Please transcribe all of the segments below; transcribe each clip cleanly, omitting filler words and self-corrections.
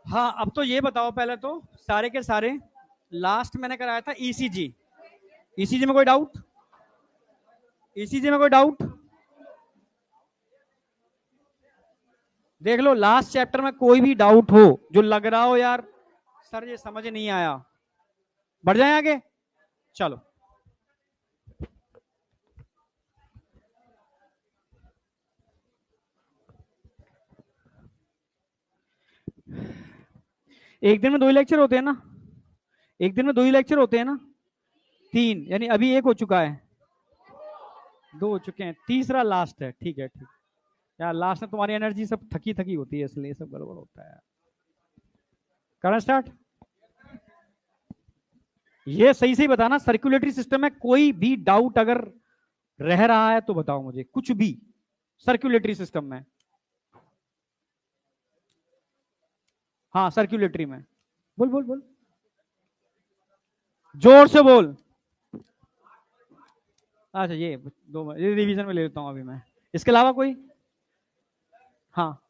हाँ, अब तो ये बताओ पहले तो सारे के सारे, लास्ट मैंने कराया था ईसीजी। ईसीजी में कोई डाउट? ईसीजी में कोई डाउट? देख लो लास्ट चैप्टर में कोई भी डाउट हो जो लग रहा हो यार सर ये समझ नहीं आया, बढ़ जाए आगे। चलो एक दिन में 2 ही लेक्चर होते हैं ना? एक दिन में 2 ही लेक्चर होते हैं ना? 3, यानी अभी एक हो चुका है, 2 हो चुके हैं, तीसरा लास्ट है। ठीक है, ठीक यार, लास्ट में तुम्हारी एनर्जी सब थकी थकी होती है इसलिए सब गड़बड़ होता है। करना स्टार्ट। ये सही सही बताना, सर्कुलेटरी सिस्टम में कोई भी डाउट अगर रह रहा है तो बताओ मुझे, कुछ भी सर्कुलेटरी सिस्टम में। हाँ सर्कुलेटरी में, बोल बोल बोल, जोर से बोल। अच्छा ये ये रिवीजन में ले लेता हूं अभी मैं, इसके अलावा कोई? हाँ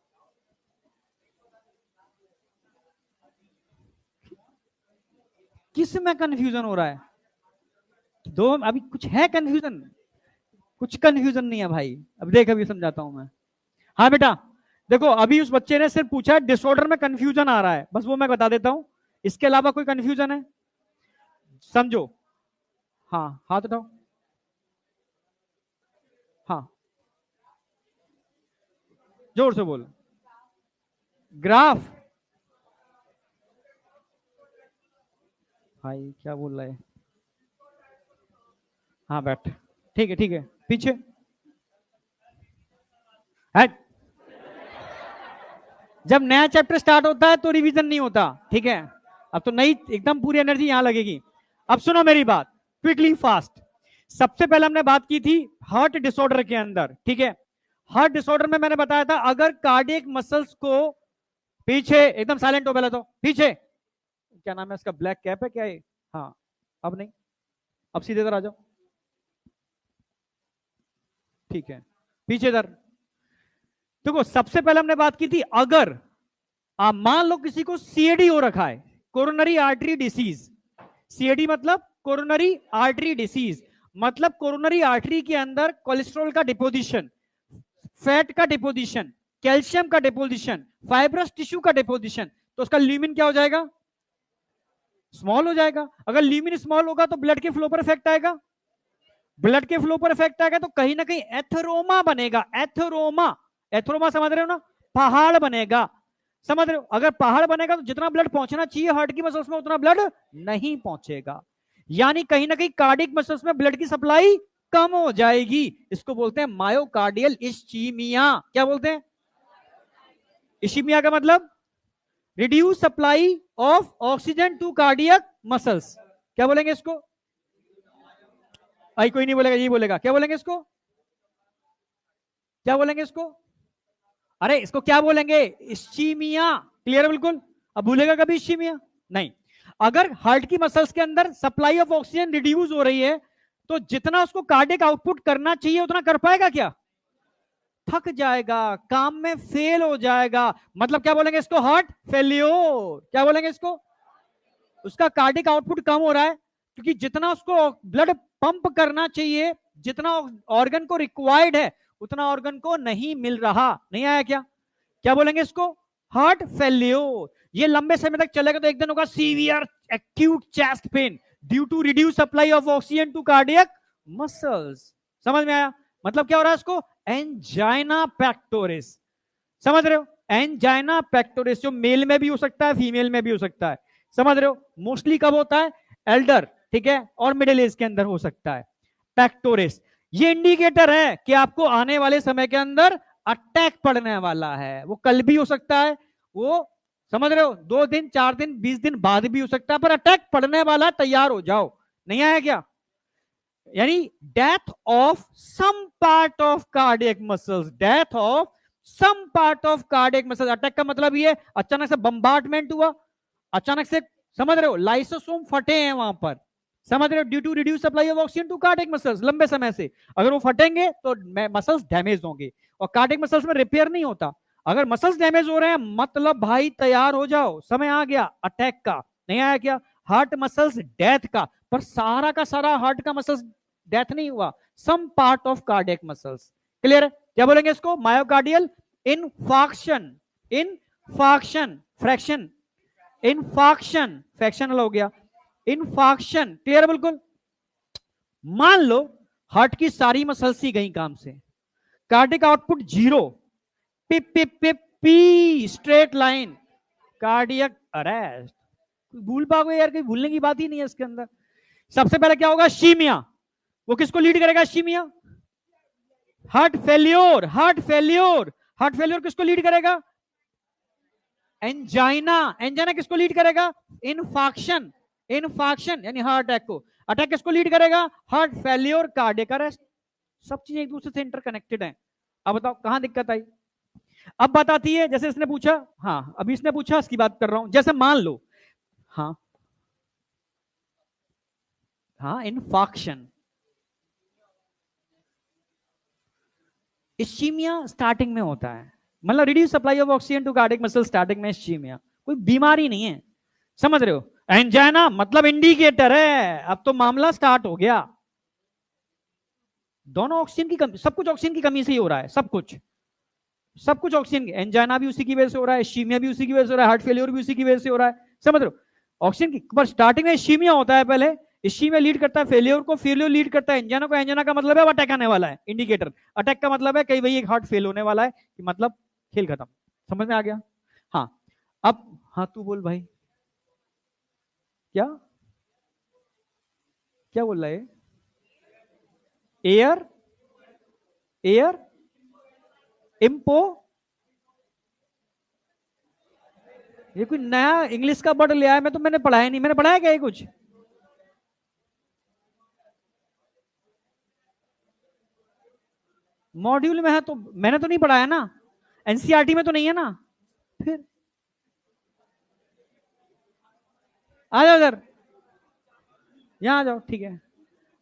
किस में कंफ्यूजन हो रहा है? दो अभी कुछ है कंफ्यूजन? कुछ कंफ्यूजन नहीं है भाई, अब देख अभी समझाता हूं मैं। हाँ बेटा देखो, अभी उस बच्चे ने सिर्फ पूछा डिसऑर्डर में कंफ्यूजन आ रहा है, बस वो मैं बता देता हूं। इसके अलावा कोई कंफ्यूजन है? समझो। हाँ हाथ उठाओ। हाँ जोर से बोल। ग्राफ? भाई क्या बोल रहा है? हाँ बैठ, ठीक है ठीक है, पीछे हट। जब नया चैप्टर स्टार्ट होता है तो रिवीजन नहीं होता, ठीक है? अब तो नई एकदम पूरी एनर्जी यहां लगेगी। अब सुनो मेरी बात क्विकली फास्ट। सबसे पहले हमने बात की थी हार्ट डिसऑर्डर के अंदर, ठीक है? हार्ट डिसऑर्डर में मैंने बताया था अगर कार्डियक मसल्स को, पीछे एकदम साइलेंट हो पहले तो, पीछे क्या नाम है इसका, ब्लैक कैप है क्या ये? हाँ अब नहीं, अब सीधे इधर आ जाओ, ठीक है पीछे इधर। देखो सबसे पहले हमने बात की थी अगर आप मान लो किसी को सीएडी हो रखा है, कोरोनरी आर्टरी डिसीज। सीएडी मतलब कोरोनरी आर्टरी डिसीज, मतलब कोरोनरी आर्टरी के अंदर कोलेस्ट्रॉल का डिपोजिशन, फैट का डिपोजिशन, कैल्शियम का डिपोजिशन, फाइब्रस टिश्यू का डिपोजिशन, तो उसका ल्यूमिन क्या हो जाएगा? स्मॉल हो जाएगा। अगर ल्यूमिन स्मॉल होगा तो ब्लड के फ्लो पर इफेक्ट आएगा, ब्लड के फ्लो पर इफेक्ट आएगा तो कहीं ना कहीं एथेरोमा बनेगा। एथेरोमा, एथेरोमा समझ रहे हो ना? पहाड़ बनेगा, समझ रहे हो? अगर पहाड़ बनेगा तो जितना ब्लड पहुंचना चाहिए हार्ट की मसल्स में उतना ब्लड नहीं पहुंचेगा, यानी कहीं ना कहीं कार्डियक मसल्स में ब्लड की सप्लाई कम हो जाएगी। इसको बोलते हैं मायोकार्डियल इस्चीमिया। क्या बोलते हैं? इस्चीमिया का मतलब reduce supply of oxygen to cardiac muscles. क्या बोलेंगे इसको? आई कोई नहीं बोलेगा, यही बोलेगा। क्या बोलेंगे इसको? क्या बोलेंगे इसको? अरे इसको क्या बोलेंगे? इस्चीमिया। क्लियर है बिल्कुल? अब भूलेगा कभी इस्चीमिया नहीं। अगर हार्ट की मसल्स के अंदर सप्लाई ऑफ ऑक्सीजन रिड्यूस हो रही है तो जितना उसको कार्डियक आउटपुट करना चाहिए उतना कर पाएगा क्या? थक जाएगा, काम में फेल हो जाएगा। मतलब क्या बोलेंगे इसको? Heart failure. क्या बोलेंगे इसको? उसका कार्डिक आउटपुट कम हो रहा है क्योंकि जितना उसको ब्लड पंप करना चाहिए, जितना ऑर्गन को रिक्वायर्ड है उतना ऑर्गन को नहीं मिल रहा। नहीं आया क्या? क्या बोलेंगे इसको? Heart failure. ये लंबे समय तक चलेगा तो एक दिन होगा severe acute chest pain due to reduce supply of oxygen to cardiac muscles. समझ में आया? मतलब क्या हो रहा है इसको? Angina pectoris. समझ रहे हो? एंजाइना पेक्टोरिस जो मेल में भी हो सकता है, फीमेल में भी हो सकता है। समझ रहे हो? मोस्टली कब होता है? एल्डर, ठीक है, और मिडिल एज के अंदर हो सकता है पेक्टोरिस। ये इंडिकेटर है कि आपको आने वाले समय के अंदर अटैक पड़ने वाला है। वो कल भी हो सकता है, वो समझ रहे हो 2 दिन 4 दिन 20 दिन बाद भी हो सकता है, पर अटैक पड़ने वाला, तैयार हो जाओ। नहीं आया क्या? यानी death of some part of cardiac muscles, death of some part of cardiac muscles. Attack का मतलब ये अचानक से बम्बार्टमेंट हुआ, अचानक से, समझ रहे हो, लाइसोसोम फटे हैं वहां पर, समझ रहे हो, due to reduce supply of oxygen to cardiac muscles लंबे समय से। अगर वो फटेंगे तो मसल्स डैमेज होंगे, और कार्डियक मसल्स में रिपेयर नहीं होता। अगर मसल्स डैमेज हो रहे हैं मतलब भाई तैयार हो जाओ, समय आ गया अटैक का। नहीं आया क्या? हार्ट मसल्स डेथ का। पर सारा का सारा हार्ट का मसल्स डेथ नहीं हुआ, some part of cardiac muscles. Clear है? क्या बोलेंगे इसको? Myocardial infarction. Infarction fraction, infarction fractional हो गया, इनफाक्शन। क्लियर है बिल्कुल? मान लो हार्ट की सारी मसल्स ही गई काम से, cardiac output zero, pip pip pip P straight line, cardiac arrest. भूल पाओगे यार? कोई भूलने की बात ही नहीं है इसके अंदर। सबसे पहले क्या होगा? शीमिया। वो किसको लीड करेगा? Ischemia. Heart failure, heart failure, heart failure किसको लीड करेगा? एंजाइना। एंजाइना किसको लीड करेगा? इनफाक्शन। इनफाक्शन यानी हार्ट अटैक को। अटैक किसको लीड करेगा? Heart failure, cardiac arrest. सब चीजें एक दूसरे से इंटरकनेक्टेड हैं। अब बताओ कहां दिक्कत आई? अब बात आती है, जैसे इसने पूछा, हाँ अभी इसने पूछा इसकी बात कर रहा हूं। जैसे मान लो, हाँ हाँ इनफाक्शन, इस्कीमिया स्टार्टिंग में होता है, मतलब reduce supply of oxygen to cardiac muscle starting में इस्कीमिया। कोई बीमारी नहीं है, समझ रहे हो? एंजाइना मतलब इंडिकेटर है, अब तो मामला स्टार्ट हो गया। दोनों ऑक्सीजन की कमी, सब कुछ ऑक्सीजन की कमी से ही हो रहा है, सब कुछ, सब कुछ ऑक्सीजन। एंजाइना भी उसी की वजह से हो रहा है, इस्कीमिया भी उसी की वजह से हो रहा है, हार्ट फेलियर भी उसी की वजह से हो रहा है, समझ रहे हो? ऑक्सीजन की, पर स्टार्टिंग में इस्कीमिया होता है पहले, इस्कीमिया लीड करता है फेलियर को, फेलियर लीड करता है एंजाइना को। एंजाइना का मतलब है अटैक आने वाला है, इंडिकेटर। अटैक का मतलब है कहीं भाई एक हार्ट फेल होने वाला है, कि मतलब खेल खत्म। समझ में आ गया? हाँ। अब हाँ तू बोल भाई। क्या क्या बोल रहा है? एयर, एयर इम्पो, ये कोई नया इंग्लिश का वर्ड ले आया, मैं तो मैंने पढ़ाया नहीं। मैंने पढ़ाया क्या ये कुछ? मॉड्यूल में है तो मैंने तो नहीं पढ़ाया ना, एनसीईआरटी में तो नहीं है ना। फिर आ जाओ इधर, यहाँ आ जाओ, ठीक है।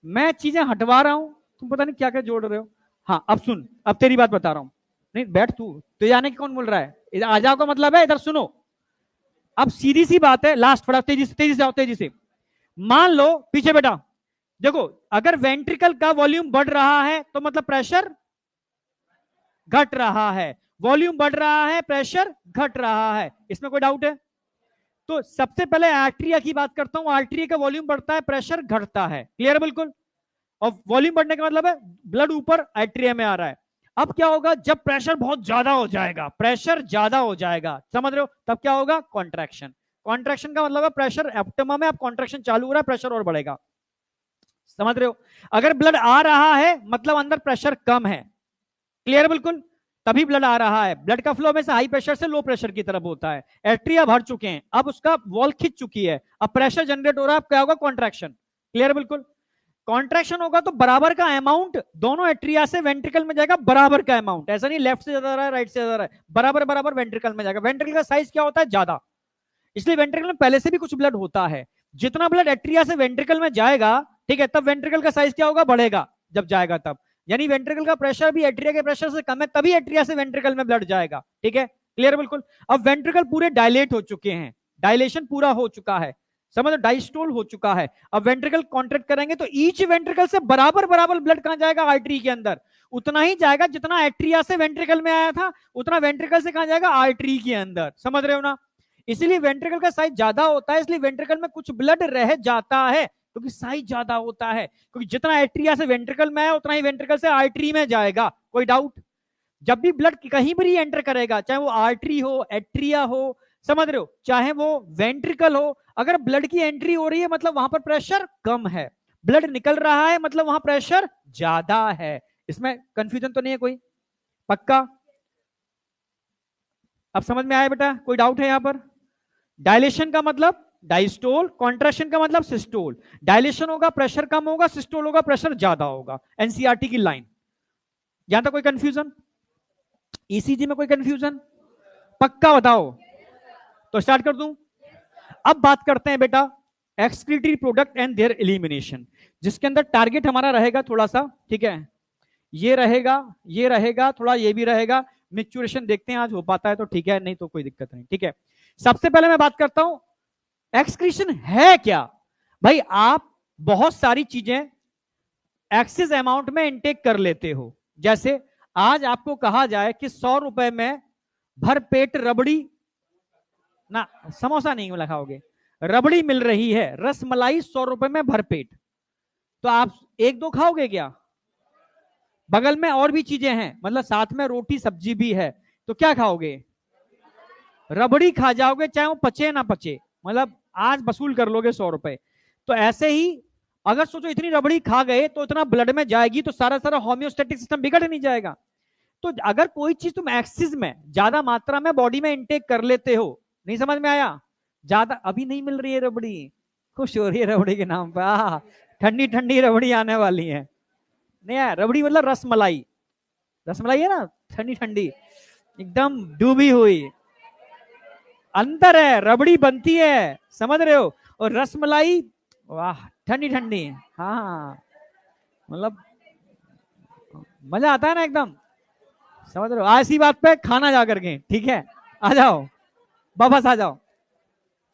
मैं चीजें हटवा रहा हूं, तुम पता नहीं क्या क्या जोड़ रहे हो। हाँ अब सुन, अब तेरी बात बता रहा हूं। नहीं बैठ तू, तो जाने की कौन बोल रहा है? इधर आ जाओ का मतलब है इधर सुनो। अब सीधी सी बात है, लास्ट थोड़ा तेजी से आओ, तेजी से। मान लो पीछे बेटा, देखो अगर वेंट्रिकल का वॉल्यूम बढ़ रहा है तो मतलब प्रेशर घट रहा है, वॉल्यूम बढ़ रहा है प्रेशर घट रहा है, इसमें कोई डाउट है? तो सबसे पहले आर्टरिया की बात करता हूं। आर्टरिया का वॉल्यूम बढ़ता है, प्रेशर घटता है, क्लियर बिल्कुल? और वॉल्यूम बढ़ने का मतलब है ब्लड ऊपर आर्टरिया में आ रहा है। अब क्या होगा? जब प्रेशर बहुत ज्यादा हो जाएगा, प्रेशर ज्यादा हो जाएगा, समझ रहे हो? तब क्या होगा? कॉन्ट्रैक्शन। कॉन्ट्रैक्शन का मतलब है प्रेशर एब्डोमेन में, अब कॉन्ट्रैक्शन चालू हो रहा है, प्रेशर और बढ़ेगा, समझ रहे हो? अगर ब्लड आ रहा है मतलब अंदर प्रेशर कम है, क्लियर बिल्कुल? तभी ब्लड आ रहा है। ब्लड का फ्लो में से हाई प्रेशर से लो प्रेशर की तरफ होता है। एट्रिया भर चुके हैं, अब उसका वॉल खिंच चुकी है, अब प्रेशर जनरेट हो रहा है, अब क्या होगा? कॉन्ट्रैक्शन, क्लियर बिल्कुल? कॉन्ट्रैक्शन होगा तो बराबर का अमाउंट दोनों एट्रिया से वेंट्रिकल में जाएगा, बराबर का अमाउंट, ऐसा नहीं लेफ्ट से ज्यादा रहा है राइट से ज्यादा रहा है, बराबर बराबर वेंट्रिकल में जाएगा। वेंट्रिकल का साइज क्या होता है? ज्यादा, इसलिए वेंट्रिकल में पहले से भी कुछ ब्लड होता है। जितना ब्लड एट्रिया से वेंट्रिकल में जाएगा, ठीक है, तब वेंट्रिकल का साइज क्या होगा? बढ़ेगा, जब जाएगा तब। यानी वेंट्रिकल का प्रेशर भी एट्रिया के प्रेशर से कम है, तभी एट्रिया से वेंट्रिकल में ब्लड जाएगा, ठीक है? क्लियर बिल्कुल? अब वेंट्रिकल पूरे डायलेट हो चुके हैं, डायलेशन पूरा हो चुका है, समझ, डाइस्टोल हो चुका है। अब वेंट्रिकल कॉन्ट्रैक्ट करेंगे तो ईच वेंट्रिकल से बराबर बराबर ब्लड कहां जाएगा? आर्टरी के अंदर। उतना ही जाएगा जितना एट्रिया से वेंट्रिकल में आया था, उतना वेंट्रिकल से कहां जाएगा? आर्टरी के अंदर, समझ रहे हो ना? इसलिए वेंट्रिकल का साइज ज्यादा होता है, इसलिए वेंट्रिकल में कुछ ब्लड रह जाता है, क्योंकि साइज ज्यादा होता है, क्योंकि जितना एट्रिया से वेंट्रिकल में है उतना ही वेंट्रिकल से आर्टरी में जाएगा। कोई डाउट? जब भी ब्लड कहीं पर ही एंटर करेगा, चाहे वो आर्टरी हो, एट्रिया हो, समझ रहे हो, चाहे वो वेंट्रिकल हो, अगर ब्लड की एंट्री हो रही है मतलब वहां पर प्रेशर कम है, ब्लड निकल रहा है मतलब वहां प्रेशर ज्यादा है। इसमें कंफ्यूजन तो नहीं है कोई? पक्का? अब समझ में आया बेटा? कोई डाउट है यहां पर? डायलेशन का मतलब डाइस्टोल, कॉन्ट्रैक्शन का मतलब सिस्टोल। डायलेशन होगा प्रेशर कम होगा, सिस्टोल होगा प्रेशर ज्यादा होगा, एनसीईआरटी की लाइन। यहां तक कोई कंफ्यूजन? ईसीजी में कोई कंफ्यूजन? पक्का बताओ, तो स्टार्ट कर दूं। अब बात करते हैं बेटा excretory product and there elimination, जिसके अंदर टारगेट हमारा रहेगा थोड़ा सा, ठीक है, ये रहेगा, ये रहेगा, थोड़ा ये भी रहेगा। मिक्चुरेशन देखते हैं, आज हो पाता है तो ठीक है, नहीं तो कोई दिक्कत नहीं। ठीक है, सबसे पहले मैं बात करता हूं एक्सक्रीशन है क्या। भाई आप बहुत सारी चीजें एक्सेस अमाउंट में इनटेक कर लेते हो। जैसे आज आपको कहा जाए कि 100 रुपए में भर पेट रबड़ी, ना समोसा नहीं मिला खाओगे, रबड़ी मिल रही है, रसमलाई 100 रुपए में भर पेट, तो आप एक दो खाओगे क्या? बगल में और भी चीजें हैं, मतलब साथ में रोटी सब्जी भी है, तो क्या खाओगे? रबड़ी खा जाओगे, चाहे वो पचे ना पचे, मतलब आज वसूल कर लोगे 100 रुपए। तो ऐसे ही अगर सोचो इतनी रबड़ी खा गए तो इतना ब्लड में जाएगी, तो सारा सारा होम्योस्टेटिक सिस्टम बिगड़ नहीं जाएगा? तो अगर कोई चीज तुम एक्सिस में ज्यादा मात्रा में बॉडी में इंटेक कर लेते हो, नहीं समझ में आया? ज्यादा अभी नहीं मिल रही है रबड़ी, खुश हो रही है रबड़ी के नाम पर, ठंडी ठंडी रबड़ी आने वाली है। नहीं है रबड़ी मतलब रसमलाई, रसमलाई है ना, ठंडी ठंडी एकदम डूबी हुई, अंतर है, रबड़ी बनती है, समझ रहे हो, और रसमलाई वाह ठंडी ठंडी। हाँ मतलब मजा आता है ना एकदम, समझ रहे हो? ऐसी बात पे खाना जा करके, ठीक है, आ जाओ वापस आ जाओ।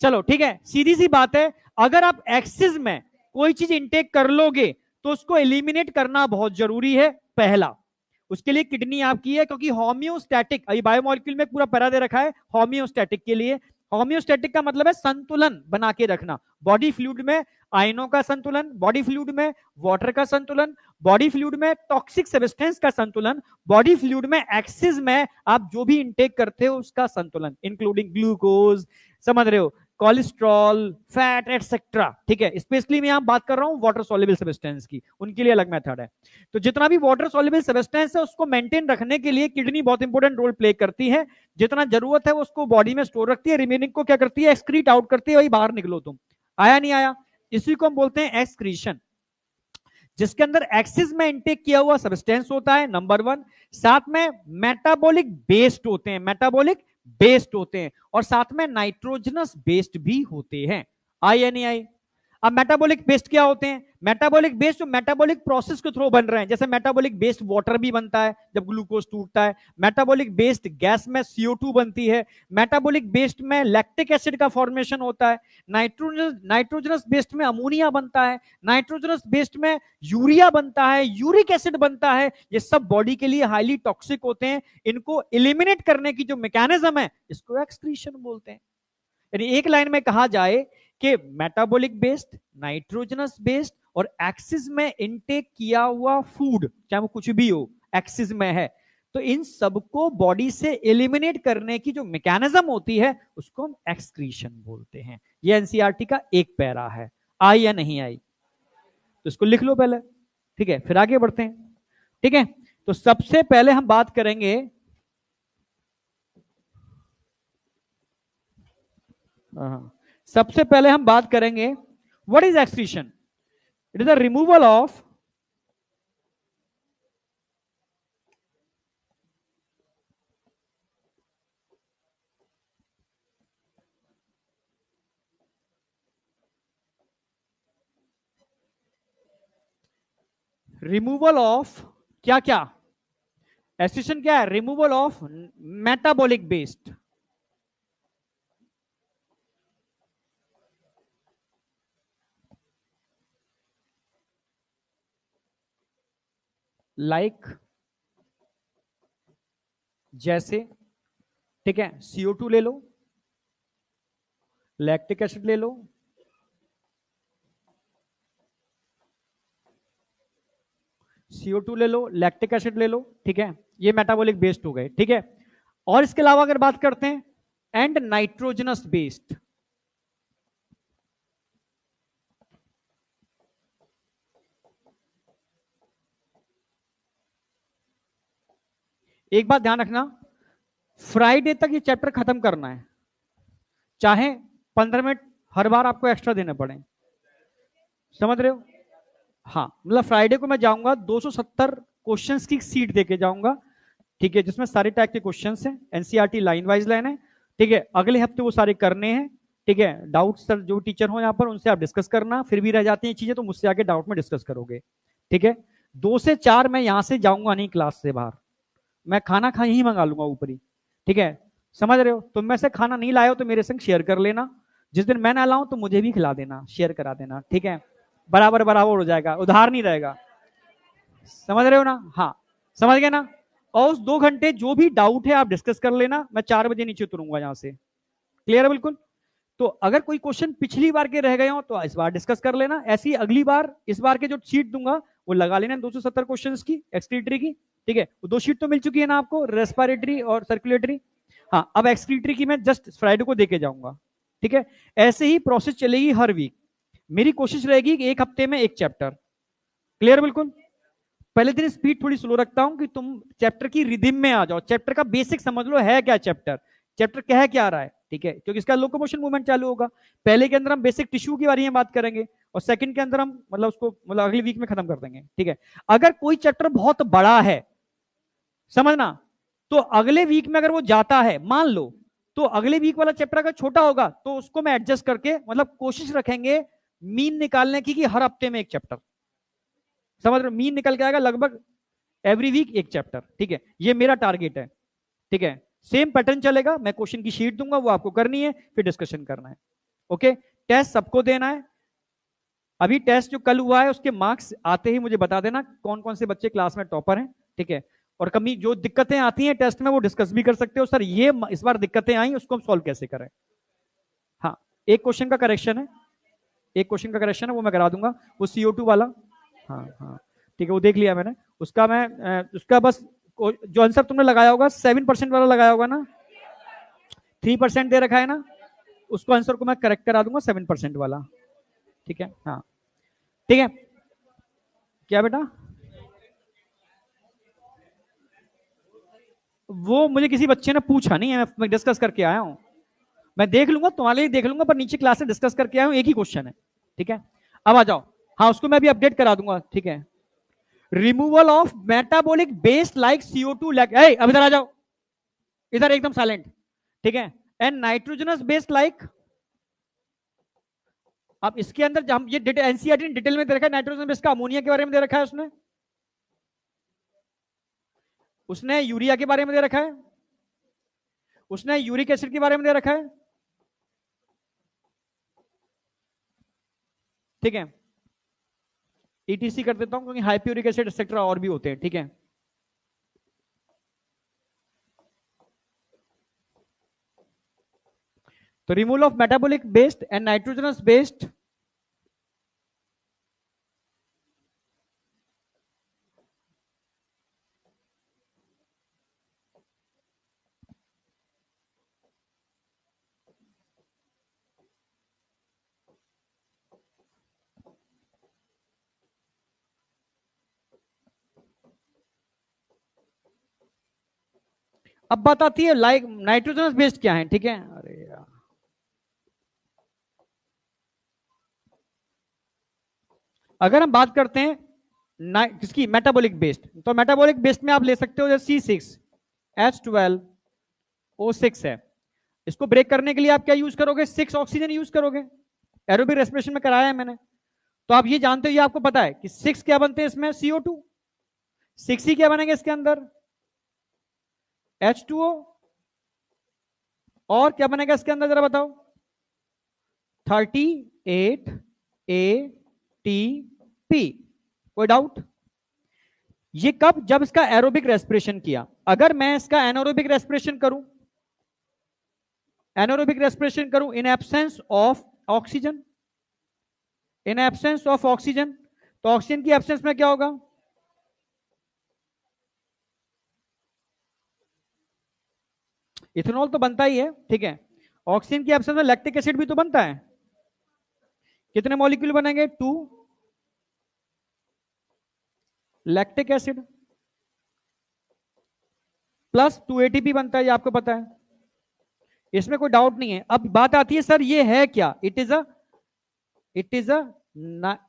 चलो ठीक है, सीधी सी बात है, अगर आप एक्सिस में कोई चीज इंटेक कर लोगे तो उसको एलिमिनेट करना बहुत जरूरी है। पहला, उसके लिए किडनी आपकी है, क्योंकि होम्योस्टैटिक, अभी बायोमोलिक्यूल में पूरा पैरा दे रखा है होम्योस्टैटिक के लिए। होम्योस्टैटिक का मतलब है संतुलन बना के रखना, बॉडी फ्लूइड में आयनों का संतुलन, बॉडी फ्लूइड में वाटर का संतुलन, बॉडी फ्लूइड में टॉक्सिक सब्सटेंस का संतुलन, बॉडी फ्लूइड में एक्सिस में आप जो भी इंटेक करते हो उसका संतुलन, इंक्लूडिंग ग्लूकोज, समझ रहे हो, कोलेस्ट्रॉल, फैट एटसेट्रा। ठीक है, स्पेशली मैं यहां बात कर रहा हूं वाटर सॉल्युबल सब्सटेंस की, उनके लिए अलग मेथड है। तो जितना भी वाटर सॉल्युबल सब्सटेंस है उसको मेंटेन रखने के लिए किडनी बहुत इंपॉर्टेंट रोल प्ले करती है। जितना जरूरत है उसको बॉडी में स्टोर रखती है, रिमेनिंग को क्या करती है? एक्सक्रीट आउट करती है, वही बाहर निकलो तुम। आया नहीं आया? इसी को हम बोलते हैं एक्सक्रीशन, जिसके अंदर एक्सिस में इंटेक किया हुआ सब्सटेंस होता है नंबर 1, साथ में मेटाबॉलिक बेस्ड होते हैं, मेटाबॉलिक बेस्ड होते हैं, और साथ में नाइट्रोजनस बेस्ड भी होते हैं। आई या नहीं आई? अब मेटाबॉलिक बेस्ड क्या होते हैं? मेटाबॉलिक बेस्ड जो मेटाबॉलिक प्रोसेस के थ्रू बन रहे हैं, जैसे मेटाबॉलिक बेस्ड वाटर भी बनता है जब ग्लूकोज टूटता है, मेटाबॉलिक बेस्ड गैस में CO2 बनती है, मेटाबॉलिक बेस्ड में लैक्टिक एसिड का फॉर्मेशन होता है, नाइट्रोजनस बेस्ड में अमोनिया बनता है, नाइट्रोजनस बेस्ड में यूरिया बनता है, यूरिक एसिड बनता है। ये सब बॉडी के लिए हाईली टॉक्सिक होते हैं, इनको एलिमिनेट करने की जो मैकेनिज्म है इसको एक्सक्रीशन बोलते हैं। यानी एक लाइन में कहा जाए कि मेटाबॉलिक बेस्ड, नाइट्रोजनस बेस्ड और एक्सिस में इनटेक किया हुआ फूड, चाहे वो कुछ भी हो, एक्सिस में है, तो इन सबको बॉडी से एलिमिनेट करने की जो मैकेनिज्म होती है उसको हम एक्सक्रीशन बोलते हैं। ये एनसीईआरटी का एक पैरा है। आई या नहीं आई? तो इसको लिख लो पहले, ठीक है, फिर आगे बढ़ते हैं। ठीक है, तो सबसे पहले हम बात करेंगे सबसे पहले हम बात करेंगे what is excretion. It is the removal of क्या क्या? एक्सक्रीशन क्या है? Removal of metabolic based, like जैसे, ठीक है, CO2 ले लो, लैक्टिक एसिड ले लो, CO2 ले लो, लैक्टिक एसिड ले लो, ठीक है, ये मेटाबॉलिक बेस्ड हो गए। ठीक है, और इसके अलावा अगर बात करते हैं एंड नाइट्रोजनस बेस्ड, एक बात ध्यान रखना, फ्राइडे तक ये चैप्टर खत्म करना है, चाहे 15 मिनट हर बार आपको एक्स्ट्रा देने पड़े, समझ रहे हो? हाँ, मतलब फ्राइडे को मैं जाऊंगा 270 क्वेश्चंस की सीट देके जाऊंगा, ठीक है, जिसमें सारे टाइप के क्वेश्चंस हैं, एनसीईआरटी लाइन वाइज लाइन है। ठीक है, अगले हफ्ते वो सारे करने हैं। ठीक है, डाउट सर जो टीचर हो यहाँ पर उनसे आप डिस्कस करना, फिर भी रह जाती हैं चीजें तो मुझसे आके डाउट में डिस्कस करोगे। ठीक है, 2 से 4 मैं यहाँ से जाऊंगा नहीं क्लास से बाहर, मैं खाना खा ही मंगा लूंगा ऊपर ही, ठीक है, समझ रहे हो? तुम में से खाना नहीं लाए हो तो मेरे संग शेयर कर लेना, जिस दिन मैं ना लाऊं तो मुझे भी खिला देना, शेयर करा देना, ठीक है, बराबर बराबर हो जाएगा, उधार नहीं रहेगा, समझ रहे हो ना? हाँ, समझ गए ना? और उस 2 घंटे जो भी डाउट है आप डिस्कस कर लेना, मैं 4 बजे नीचे उतरूंगा यहाँ से, क्लियर है बिल्कुल? तो अगर कोई क्वेश्चन पिछली बार के रह गए हो तो इस बार डिस्कस कर लेना, ऐसी अगली बार इस बार के जो शीट दूंगा वो लगा लेना 270 क्वेश्चन की एक्सक्रीटरी की, ठीक है? 2 शीट तो मिल चुकी है ना आपको, रेस्पिरेटरी और सर्कुलेटरी। हाँ, अब एक्सक्रीटरी की मैं जस्ट फ्राइडे को देके जाऊंगा, ठीक है? ऐसे ही प्रोसेस चलेगी हर वीक, मेरी कोशिश रहेगी कि एक हफ्ते में एक चैप्टर, क्लियर बिल्कुल? पहले दिन स्पीड थोड़ी स्लो रखता हूं कि तुम चैप्टर की रिदिम में आ जाओ, चैप्टर का बेसिक समझ लो, है क्या चैप्टर, चैप्टर कह क्या रहा है, ठीक है? क्योंकि इसका लोकोमोशन मूवमेंट चालू होगा। पहले के अंदर हम बेसिक टिश्यू के बारे में बात करेंगे और सेकंड के अंदर हम मतलब उसको मतलब अगली वीक में खत्म कर देंगे, ठीक है? अगर कोई चैप्टर बहुत बड़ा है, समझना, तो अगले वीक में अगर वो जाता है, मान लो, तो अगले वीक वाला चैप्टर अगर छोटा होगा तो उसको मैं एडजस्ट करके मतलब कोशिश रखेंगे मीन निकालने की कि हर हफ्ते में एक चैप्टर, समझ रहे हो? मीन निकल के आएगा लगभग एवरी वीक एक चैप्टर, ठीक है? ये मेरा टारगेट है, ठीक है? सेम पैटर्न चलेगा, मैं क्वेश्चन की शीट दूंगा, वो आपको करनी है, फिर डिस्कशन करना है, ओके? टेस्ट सबको देना है। अभी टेस्ट जो कल हुआ है उसके मार्क्स आते ही मुझे बता देना कौन कौन से बच्चे क्लास में टॉपर हैं, ठीक है? और कमी जो दिक्कतें आती हैं टेस्ट में वो डिस्कस भी कर सकते हो, सर ये इस बार दिक्कतें आई उसको हम सॉल्व कैसे करें। हाँ, एक क्वेश्चन का करेक्शन है, एक क्वेश्चन का करेक्शन है, वो मैं करा दूंगा, वो CO2 वाला। हाँ हाँ, ठीक है, वो देख लिया मैंने, उसका मैं उसका बस जो आंसर तुमने लगाया होगा 7% वाला लगाया होगा ना, 3% दे रखा है ना, उसको आंसर को मैं करेक्ट करा दूंगा 7% वाला, ठीक है? हाँ, ठीक है। क्या बेटा? वो मुझे किसी बच्चे ने पूछा नहीं है, मैं डिस्कस करके आया हूँ, मैं देख लूंगा तुम्हारे लिए देख लूंगा, पर नीचे क्लास में डिस्कस करके आया हूँ, एक ही क्वेश्चन है, ठीक है? अब आ जाओ, हाँ उसको मैं भी अपडेट करा दूंगा, ठीक है? Removal of metabolic based like CO2 lack, अब इधर आ जाओ, इधर एकदम साइलेंट, ठीक है? एंड नाइट्रोजनस बेस्ड लाइक, अब इसके अंदर हम ये एनसीईआरटी ने डिटेल में दे रखा है, नाइट्रोजन बेस्ड का अमोनिया के बारे में दे रखा है, उसने उसने यूरिया के बारे में दे रखा है, उसने यूरिक एसिड के बारे में दे रखा है, ठीक है? ETC कर देता हूं क्योंकि हाइप्यूरिक एसिड एक्सेट्रा और भी होते हैं, ठीक है? तो removal of metabolic based and nitrogenous based, अब बात आती है लाइक नाइट्रोजनस बेस्ड क्या है, ठीक है? अरे यार, अगर हम बात करते हैं किसकी, मेटाबॉलिक बेस्ड, तो मेटाबॉलिक बेस्ड में आप ले सकते हो जैसे C6H12O6 है, इसको ब्रेक करने के लिए आप क्या यूज करोगे, 6 ऑक्सीजन यूज करोगे, एरोबिक रेस्पिरेशन में कराया है मैंने, तो आप ये जानते हो, ये आपको पता है कि 6 क्या बनते हैं इसमें, CO2, 6 ही क्या बनेंगे इसके अंदर, H2O, और क्या बनेगा इसके अंदर जरा बताओ, 38ATP, कोई डाउट? ये कब, जब इसका एरोबिक रेस्पिरेशन किया। अगर मैं इसका एनारोबिक रेस्पिरेशन करूं, एनारोबिक रेस्पिरेशन करूं in absence of oxygen, in absence of oxygen, तो ऑक्सीजन की एब्सेंस में क्या होगा, इथेनॉल तो बनता ही है, ठीक है? ऑक्सीजन की एब्सेंस में लैक्टिक एसिड भी तो बनता है, कितने मॉलिक्यूल बनेंगे, 2 लैक्टिक एसिड प्लस 2 ATP बनता है, ये आपको पता है, इसमें कोई डाउट नहीं है। अब बात आती है सर ये है क्या, it is a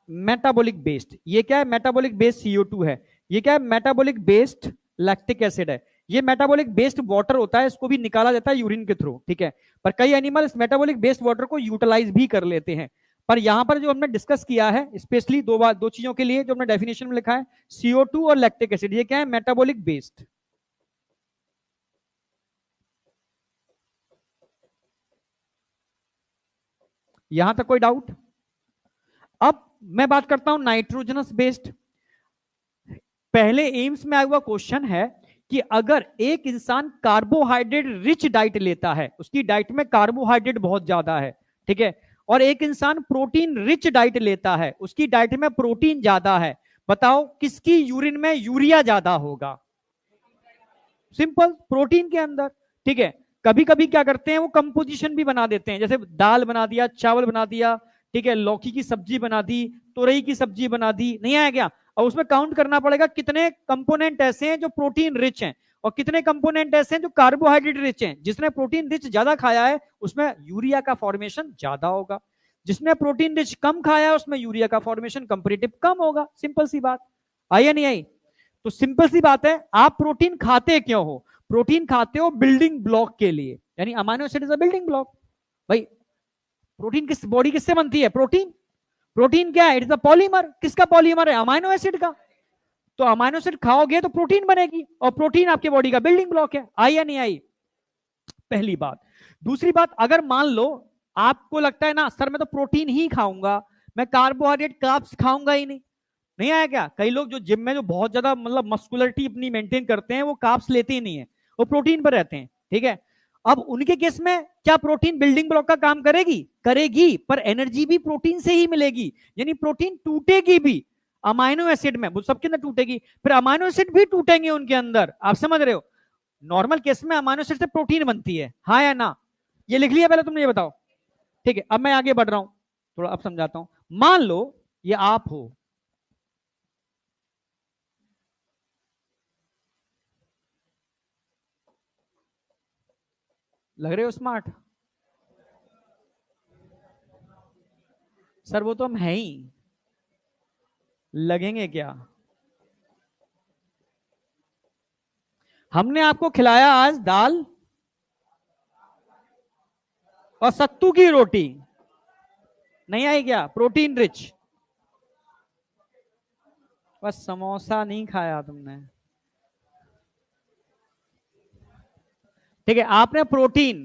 metabolic based, ये क्या है, मेटाबॉलिक बेस्ड CO2 है, ये क्या है, मेटाबॉलिक बेस्ड लैक्टिक एसिड है, ये मेटाबॉलिक बेस्ड वाटर होता है, इसको भी निकाला जाता है यूरिन के थ्रू, ठीक है? पर कई एनिमल इस मेटाबॉलिक बेस्ड वाटर को यूटिलाइज भी कर लेते हैं, पर यहां पर जो हमने डिस्कस किया है स्पेशली दो चीजों के लिए जो हमने डेफिनेशन में लिखा है, CO2 और लैक्टिक एसिड, ये क्या है, मेटाबॉलिक बेस्ड, यहां तक कोई डाउट? अब मैं बात करता हूं नाइट्रोजनस बेस्ड। पहले एम्स में आया हुआ क्वेश्चन है कि अगर एक इंसान कार्बोहाइड्रेट रिच डाइट लेता है, उसकी डाइट में कार्बोहाइड्रेट बहुत ज्यादा है, ठीक है, और एक इंसान प्रोटीन रिच डाइट लेता है, उसकी डाइट में प्रोटीन ज्यादा है, बताओ किसकी यूरिन में यूरिया ज्यादा होगा? सिंपल, प्रोटीन के अंदर। ठीक है, कभी कभी क्या करते हैं वो कंपोजिशन भी बना देते हैं, जैसे दाल बना दिया, चावल बना दिया, ठीक है, लौकी की सब्जी बना दी, तुरई की सब्जी बना दी, नहीं आया क्या? और उसमें काउंट करना पड़ेगा कितने कंपोनेंट ऐसे हैं जो प्रोटीन रिच हैं और कितने कंपोनेंट ऐसे हैं जो कार्बोहाइड्रेट रिच हैं। जिसने प्रोटीन रिच ज्यादा खाया है उसमें यूरिया का फॉर्मेशन ज्यादा होगा, जिसने प्रोटीन रिच कम खाया है उसमें यूरिया का फॉर्मेशन कंपेरेटिव कम होगा। सिंपल सी बात, आई या नहीं आई? तो सिंपल सी बात है, आप प्रोटीन खाते क्यों हो? प्रोटीन खाते हो बिल्डिंग ब्लॉक के लिए, यानी amino acid is a building block. भाई प्रोटीन किस बॉडी किससे बनती है? प्रोटीन। प्रोटीन क्या है? It is a polymer. किसका पॉलीमर है? अमाइनो एसिड का। तो अमाइनो एसिड खाओगे तो प्रोटीन बनेगी और प्रोटीन आपके बॉडी का बिल्डिंग ब्लॉक है। आई या नहीं आई? पहली बात। दूसरी बात, अगर मान लो आपको लगता है ना सर मैं तो प्रोटीन ही खाऊंगा, मैं कार्बोहाइड्रेट कार्ब्स खाऊंगा ही नहीं, नहीं आया क्या? कई लोग जो जिम में जो बहुत ज्यादा मतलब मस्कुलरिटी अपनी मेंटेन करते हैं वो कार्ब्स लेते ही नहीं है, वो प्रोटीन पर रहते हैं, ठीक है। अब उनके केस में क्या प्रोटीन बिल्डिंग ब्लॉक का काम करेगी? करेगी, पर एनर्जी भी प्रोटीन से ही मिलेगी, यानी प्रोटीन टूटेगी भी अमाइनो एसिड में, वो सबके अंदर टूटेगी, फिर अमाइनो एसिड भी टूटेंगे उनके अंदर। आप समझ रहे हो? नॉर्मल केस में अमाइनो एसिड से प्रोटीन बनती है, हाँ या ना? ये लिख लिया पहले तुमने, ये बताओ। ठीक है, अब मैं आगे बढ़ रहा हूं, थोड़ा अब समझाता हूं। मान लो ये आप हो, लग रहे हो स्मार्ट? सर वो तो हम है ही, लगेंगे क्या? हमने आपको खिलाया आज दाल और सत्तू की रोटी, नहीं आई क्या? Protein rich. बस समोसा नहीं खाया तुमने, ठीक है। आपने प्रोटीन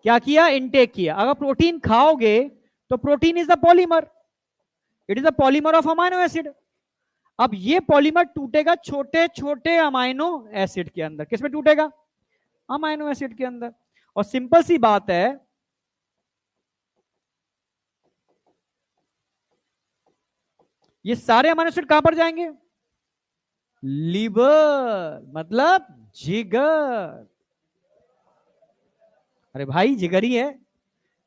क्या किया? इनटेक किया। अगर प्रोटीन खाओगे तो protein is the polymer, it is the polymer of amino acid. अब ये पॉलीमर टूटेगा छोटे छोटे अमाइनो एसिड के अंदर। किसमें टूटेगा? अमाइनो एसिड के अंदर। और सिंपल सी बात है, ये सारे अमाइनो एसिड कहां पर जाएंगे? लीवर, मतलब जिगर। अरे भाई जिगर ही है,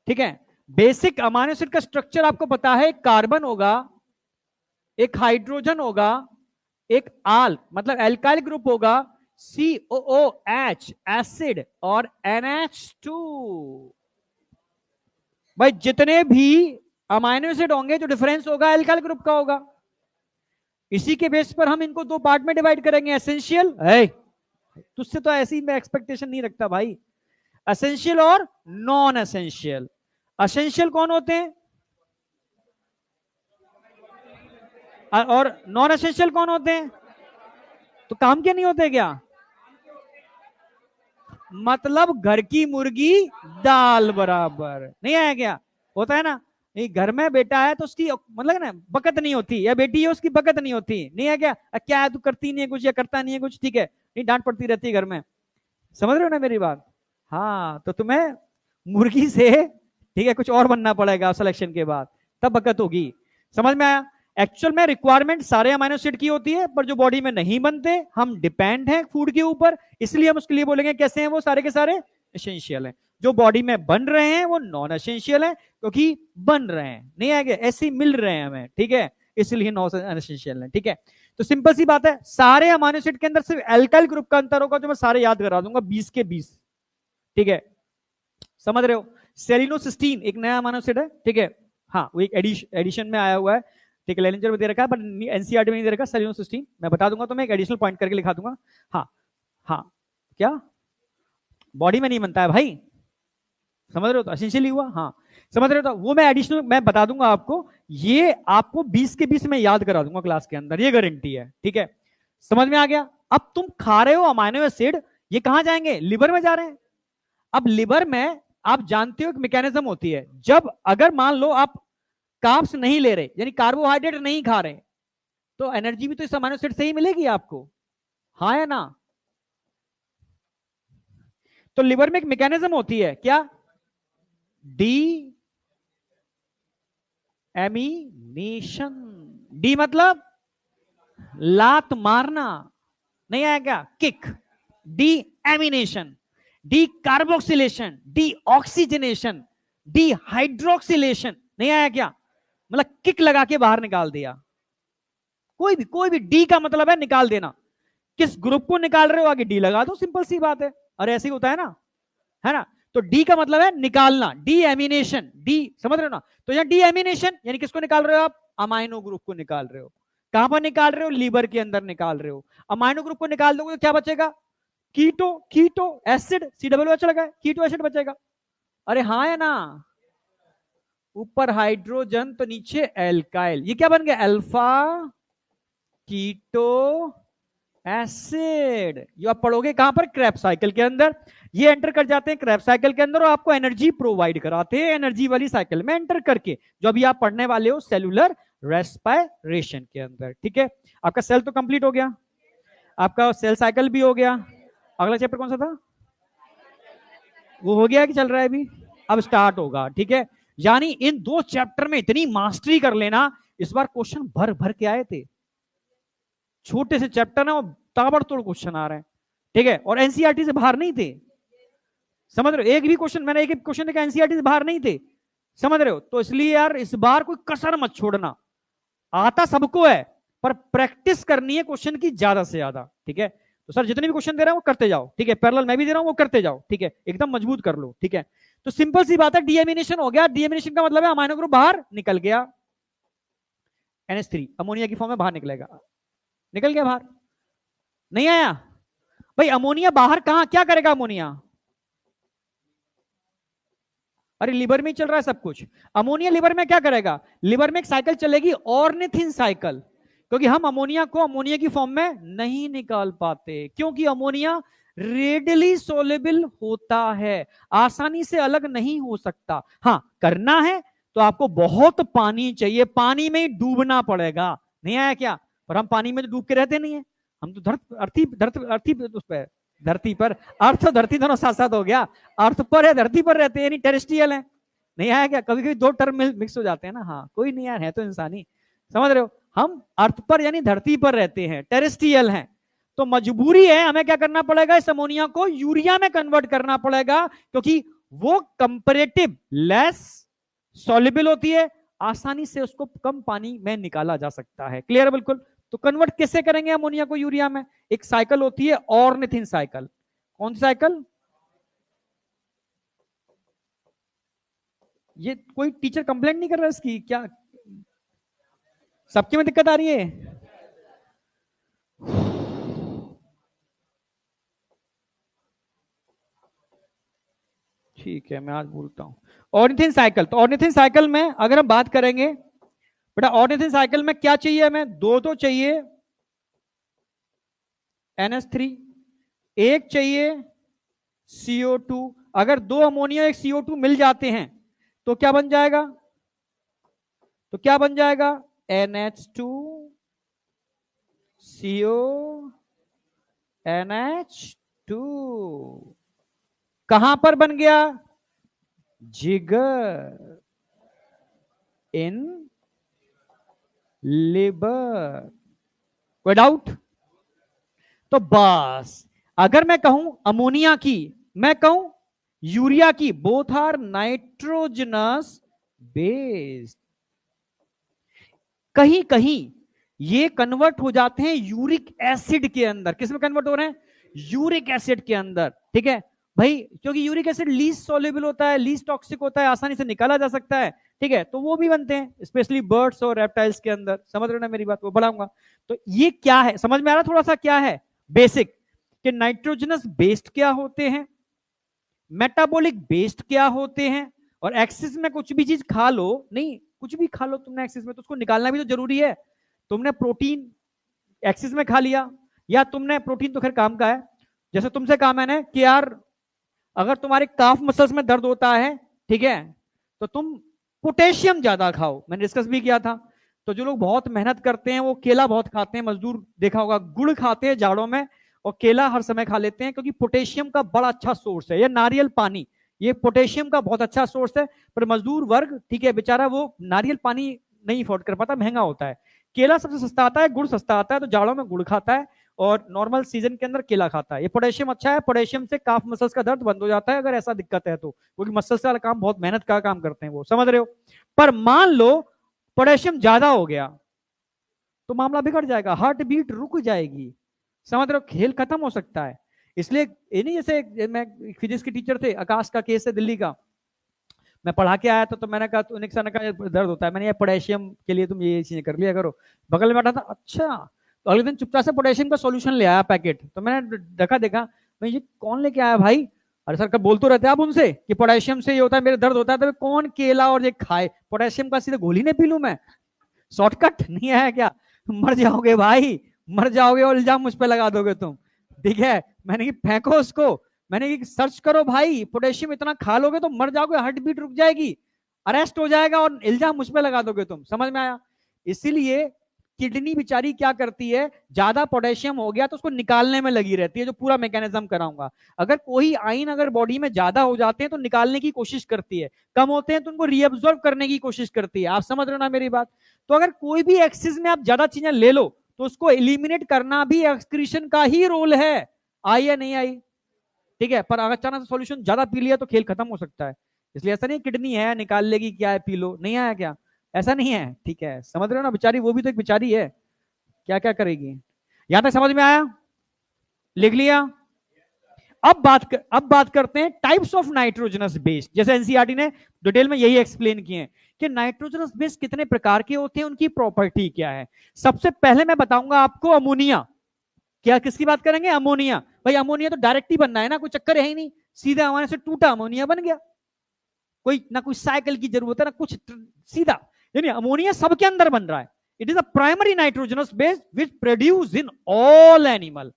ठीक है। बेसिक अमाइनो एसिड का स्ट्रक्चर आपको पता है, एक कार्बन होगा, एक हाइड्रोजन होगा, एक आल मतलब एल्काइल ग्रुप होगा, COOH एसिड और NH2। भाई जितने भी अमाइनो एसिड होंगे जो डिफरेंस होगा एल्काइल ग्रुप का होगा। इसी के बेस पर हम इनको दो पार्ट में डिवाइड करेंगे, एसेंशियल है, तुझसे तो ऐसी मैं एक्सपेक्टेशन नहीं रखता भाई, एसेंशियल और नॉन एसेंशियल। एसेंशियल कौन होते हैं और नॉन एसेंशियल कौन होते हैं? तो काम के नहीं होते क्या? मतलब घर की मुर्गी दाल बराबर, नहीं आया क्या? होता है ना, नहीं घर में बेटा है तो उसकी मतलब ना बकत नहीं होती, या बेटी है उसकी बकत नहीं होती, नहीं है क्या? क्या है तू करती नहीं है कुछ या करता नहीं है कुछ, ठीक है, नहीं डांट पड़ती रहती है घर में। समझ रहे हो ना मेरी बात? हाँ, तो तुम्हें मुर्गी से ठीक है कुछ और बनना पड़ेगा सिलेक्शन के बाद, तब बकत होगी। समझ में आया? एक्चुअल में रिक्वायरमेंट सारे अमाइनो एसिड की होती है, पर जो बॉडी में नहीं बनते, हम डिपेंड हैं फूड के ऊपर, इसलिए हम उसके लिए बोलेंगे कैसे हैं वो सारे के सारे एसेंशियल हैं। जो बॉडी में बन रहे हैं वो नॉन एसेंशियल है, क्योंकि बन रहे हैं, नहीं आगे ऐसे ही मिल रहे हैं हमें, ठीक है, इसलिए नॉन एसेंशियल है, ठीक है। तो सिंपल सी बात है, सारे अमाइनो एसिड के अंदर सिर्फ एल्काइल ग्रुप का अंतर होगा, जो मैं सारे याद करा दूंगा 20 के 20, ठीक है। समझ रहे हो? सेलिनोसिस्टीन एक नया अमाइनो एसिड है, ठीक है, हाँ वो एक एडिशन में आया हुआ है, ठीक है, लेंजर में दे रखा है पर एनसीईआरटी में नहीं दे रखा। सेलिनोसिस्टीन मैं बता दूंगा तो मैं एक एडिशनल पॉइंट करके लिखा दूंगा। हाँ हाँ, क्या बॉडी में नहीं बनता है भाई, समझ रहे हो? तो एसेंशियली हुआ, हाँ समझ रहे हो? तो वो मैं एडिशनल मैं बता दूंगा आपको, ये आपको 20 के 20 में याद करा दूंगा क्लास के अंदर, ये गारंटी है, ठीक है। समझ में आ गया? अब तुम खा रहे हो अमाइनो एसिड, ये कहां जाएंगे? लिवर में जा रहे हैं। अब लिवर में आप जानते हो एक मैकेनिज्म होती है, जब अगर मान लो आप कार्ब्स नहीं ले रहे, यानी कार्बोहाइड्रेट नहीं खा रहे, तो एनर्जी भी तो इस अमीनो एसिड से ही मिलेगी आपको, हाँ या ना? तो लिवर में एक मैकेनिज्म होती है क्या, डी एमिनेशन। डी मतलब लात मारना, नहीं आया क्या, kick. Deamination, decarboxylation, deoxygenation, dehydroxylation, नहीं आया क्या, मतलब किक लगा के बाहर निकाल दिया। कोई भी डी का मतलब है निकाल देना, किस ग्रुप को निकाल रहे हो आगे डी लगा दो, सिंपल सी बात है। अरे ऐसे ही होता है ना? तो डी का मतलब है निकालना, डी एमिनेशन, डी समझ रहे हो ना? तो यहाँ डी एमिनेशन यानी किसको निकाल रहे हो आप, अमाइनो ग्रुप को निकाल रहे हो। कहां पर निकाल रहे हो, लीवर के अंदर निकाल रहे हो। अमाइनो ग्रुप को निकाल दोगे तो क्या बचेगा, कीटो एसिड, COOH लगा है, कीटो एसिड बचेगा। अरे हाँ है ना, ऊपर हाइड्रोजन तो नीचे एल्काइल, ये क्या बन गया, अल्फा कीटो एसिड। ये आप पढ़ोगे कहां पर, क्रेब्स साइकिल के अंदर। ये एंटर कर जाते हैं क्रेब्स साइकिल के अंदर और आपको एनर्जी प्रोवाइड कराते हैं, एनर्जी वाली साइकिल में एंटर करके, जो अभी आप पढ़ने वाले हो सेलुलर रेस्पिरेशन के अंदर। ठीक है, आपका सेल तो कंप्लीट हो गया, आपका सेल साइकिल भी हो गया। अगला चैप्टर कौन सा था, वो हो गया कि चल रहा है अभी, अब स्टार्ट होगा। ठीक है, यानी इन 2 चैप्टर में इतनी मास्टरी कर लेना, इस बार क्वेश्चन भर भर के आए थे, छोटे से चैप्टर ना ताबड़तोड़ क्वेश्चन आ रहे हैं। ठीक है, और एनसीईआरटी से बाहर नहीं थे, समझ रहे हो, एक भी क्वेश्चन मैंने एक क्वेश्चन देखा एनसीईआरटी से बाहर नहीं थे, समझ रहे हो? तो इसलिए यार इस बार कोई कसर मत छोड़ना, आता सबको है पर प्रैक्टिस करनी है क्वेश्चन की ज्यादा से ज्यादा। ठीक है, तो सर जितने भी क्वेश्चन दे रहा हूं वो करते जाओ, ठीक है, पैरेलल मैं भी दे रहा हूं वो करते जाओ, ठीक है, एकदम मजबूत कर लो। ठीक है, तो सिंपल सी बात है, डीएमिनेशन हो गया। डीएमिनेशन का मतलब है अमाइनो ग्रुप बाहर निकल गया, NH3 अमोनिया की फॉर्म में बाहर निकलेगा, निकल गया बाहर, नहीं आया भाई। अमोनिया बाहर कहां क्या करेगा अमोनिया, अरे लिवर में चल रहा है सब कुछ। अमोनिया लिवर में क्या करेगा, लिवर में एक साइकिल चलेगी ऑर्निथिन साइकिल, क्योंकि हम अमोनिया को अमोनिया की फॉर्म में नहीं निकाल पाते, क्योंकि अमोनिया रेडली सोलेबल होता है, आसानी से अलग नहीं हो सकता। हाँ करना है तो आपको बहुत पानी चाहिए, पानी में ही डूबना पड़ेगा, नहीं आया क्या? पर हम पानी में तो डूब के रहते नहीं है, हम तो धरती पर, अर्थ धरती दोनों साथ साथ हो गया, अर्थ पर है धरती पर रहते हैं, यानी टेरेस्ट्रियल है, नहीं आया क्या? कभी कभी 2 टर्म मिक्स हो जाते हैं ना, हाँ कोई नहीं यार, है तो इंसानी, समझ रहे हो? हम अर्थ पर यानी धरती पर रहते हैं, टेरेस्ट्रियल हैं, तो मजबूरी है हमें क्या करना पड़ेगा, इस अमोनिया को यूरिया में कन्वर्ट करना पड़ेगा, क्योंकि वो कंपैरेटिव लेस सॉल्युबल होती है, आसानी से उसको कम पानी में निकाला जा सकता है। क्लियर बिल्कुल? तो कन्वर्ट कैसे करेंगे अमोनिया को यूरिया में, एक साइकिल होती है ऑर्निथिन साइकिल। कौन सी साइकिल, ये कोई टीचर कंप्लेंट नहीं कर रहा इसकी क्या, सबके में दिक्कत आ रही है? ठीक है, मैं आज बोलता हूं ऑर्निथिन साइकिल। तो ऑर्निथिन साइकिल में अगर हम बात करेंगे बेटा, ऑर्निथिन साइकिल में क्या चाहिए हमें, 2 तो चाहिए NH3, एक चाहिए CO2। अगर 2 अमोनिया एक CO2 मिल जाते हैं तो क्या बन जाएगा, तो क्या बन जाएगा, NH2 CO NH2। कहां पर बन गया, जिगर, इन लिवर, कोई डाउट? तो बस अगर मैं कहूं अमोनिया की, मैं कहूं यूरिया की, बोथ आर नाइट्रोजनस बेस्ड, कहीं कहीं ये कन्वर्ट हो जाते हैं यूरिक एसिड के अंदर। किस में कन्वर्ट हो रहे हैं, यूरिक एसिड के अंदर। ठीक है भाई, क्योंकि यूरिक एसिड लीस्ट सॉल्युबल होता है, लीस्ट टॉक्सिक होता है, आसानी से निकाला जा सकता है। ठीक है, तो वो भी बनते हैं स्पेशली बर्ड्स और रेप्टाइल्स के अंदर, समझ रहे हो ना मेरी बात, वो बढ़ाऊंगा। तो ये क्या है, समझ में आ रहा थोड़ा सा क्या है बेसिक, कि नाइट्रोजनस बेस्ड क्या होते हैं, मेटाबॉलिक बेस्ड क्या होते हैं, और एक्सिस में कुछ भी चीज खा लो, नहीं कुछ भी खा लो तुमने एक्सिस में, तो उसको निकालना भी तो जरूरी है। तुमने प्रोटीन एक्सिस में खा लिया, या तुमने प्रोटीन तो खैर काम का है, जैसे तुमसे कहा मैंने कि यार अगर तुम्हारे काफ मसल्स में दर्द होता है, ठीक है, तो तुम पोटेशियम ज्यादा खाओ। मैंने डिस्कस भी किया था। तो जो लोग बहुत मेहनत करते हैं वो केला बहुत खाते हैं, मजदूर देखा होगा गुड़ खाते हैं जाड़ों में, और केला हर समय खा लेते हैं, क्योंकि पोटेशियम का बड़ा अच्छा सोर्स है। ये नारियल पानी, ये पोटेशियम का बहुत अच्छा सोर्स है। पर मजदूर वर्ग, ठीक है, बेचारा वो नारियल पानी नहीं अफोर्ड कर पाता, महंगा होता है। केला सबसे सस्ता आता है, गुड़ सस्ता आता है, तो जाड़ों में गुड़ खाता है और नॉर्मल सीजन के अंदर केला खाता है। ये पोटेशियम अच्छा है, पोटेशियम से काफ मसल्स का दर्द बंद हो जाता है अगर ऐसा दिक्कत है तो, क्योंकि मसल्स वाला काम बहुत मेहनत का काम करते हैं वो, समझ रहे हो। पर मान लो पोटेशियम ज्यादा हो गया तो मामला बिगड़ जाएगा, हार्ट बीट रुक जाएगी, समझ रहे हो, खेल खत्म हो सकता है। इसलिए ये नहीं, जैसे मैं फिजिक्स के टीचर थे, आकाश का केस है दिल्ली का, मैं पढ़ा के आया था, तो मैंने कहा, तो उन्हें ने कहा दर्द होता है, मैंने ये पोटेशियम के लिए तुम ये चीजें कर लिया करो। बगल में बैठा था, अच्छा। तो अगले दिन चुपचाप से पोटेशियम का सॉल्यूशन ले आया पैकेट, तो मैंने देखा मैं ये कौन लेके आया भाई। अरे सर, कब बोल तो रहते आप उनसे कि पोटेशियम से ये होता है, मेरे दर्द होता है, तो कौन केला और ये खाए, पोटेशियम का सीधे गोली ने पी लूं मैं, शॉर्टकट नहीं है क्या। मर जाओगे भाई, मर जाओगे और इल्जाम मुझ पे लगा दोगे तुम, ठीक है। मैंने फेंको उसको, मैंने सर्च करो भाई, पोटेशियम इतना खा लोगे तो मर जाओगे, हार्ट बीट रुक जाएगी, अरेस्ट हो जाएगा, और इल्जाम मुझ पे लगा दोगे तुम, समझ में आया। इसीलिए किडनी बेचारी क्या करती है, ज्यादा पोटेशियम हो गया तो उसको निकालने में लगी रहती है, जो पूरा मैकेनिज्म कराऊंगा। अगर कोई आयन अगर बॉडी में ज्यादा हो जाते हैं तो निकालने की कोशिश करती है, कम होते हैं तो उनको रीअब्सॉर्ब करने की कोशिश करती है। आप समझ रहे हो ना मेरी बात। तो अगर कोई भी एक्सिस में आप ज्यादा चीजें ले लो तो उसको एलिमिनेट करना भी एक्सक्रीशन का ही रोल है। आई या नहीं आई, ठीक है। पर अगर अचानक से सॉल्यूशन ज्यादा पी लिया तो खेल खत्म हो सकता है। इसलिए ऐसा नहीं किडनी है निकाल लेगी, क्या है पी लो, नहीं आया क्या, ऐसा नहीं है, ठीक है, समझ रहे हो ना। बेचारी वो भी तो एक बेचारी है, क्या क्या करेगी। यहां तक समझ में आया, लिख लिया। अब बात करते हैं टाइप्स ऑफ नाइट्रोजनस बेस। जैसे एनसीईआरटी ने डिटेल में यही एक्सप्लेन किए हैं कि नाइट्रोजनस बेस कितने प्रकार के होते हैं, उनकी प्रॉपर्टी क्या है। सबसे पहले मैं बताऊंगा आपको अमोनिया। क्या किसकी बात करेंगे, अमोनिया। भाई अमोनिया तो डायरेक्ट ही बनना है ना, कोई चक्कर है ही नहीं, सीधा हमारे से टूटा अमोनिया बन गया, कोई ना कोई साइकिल की जरूरत है ना कुछ, सीधा। यानी अमोनिया सबके अंदर बन रहा है। It is a primary nitrogenous base which produce in all animal.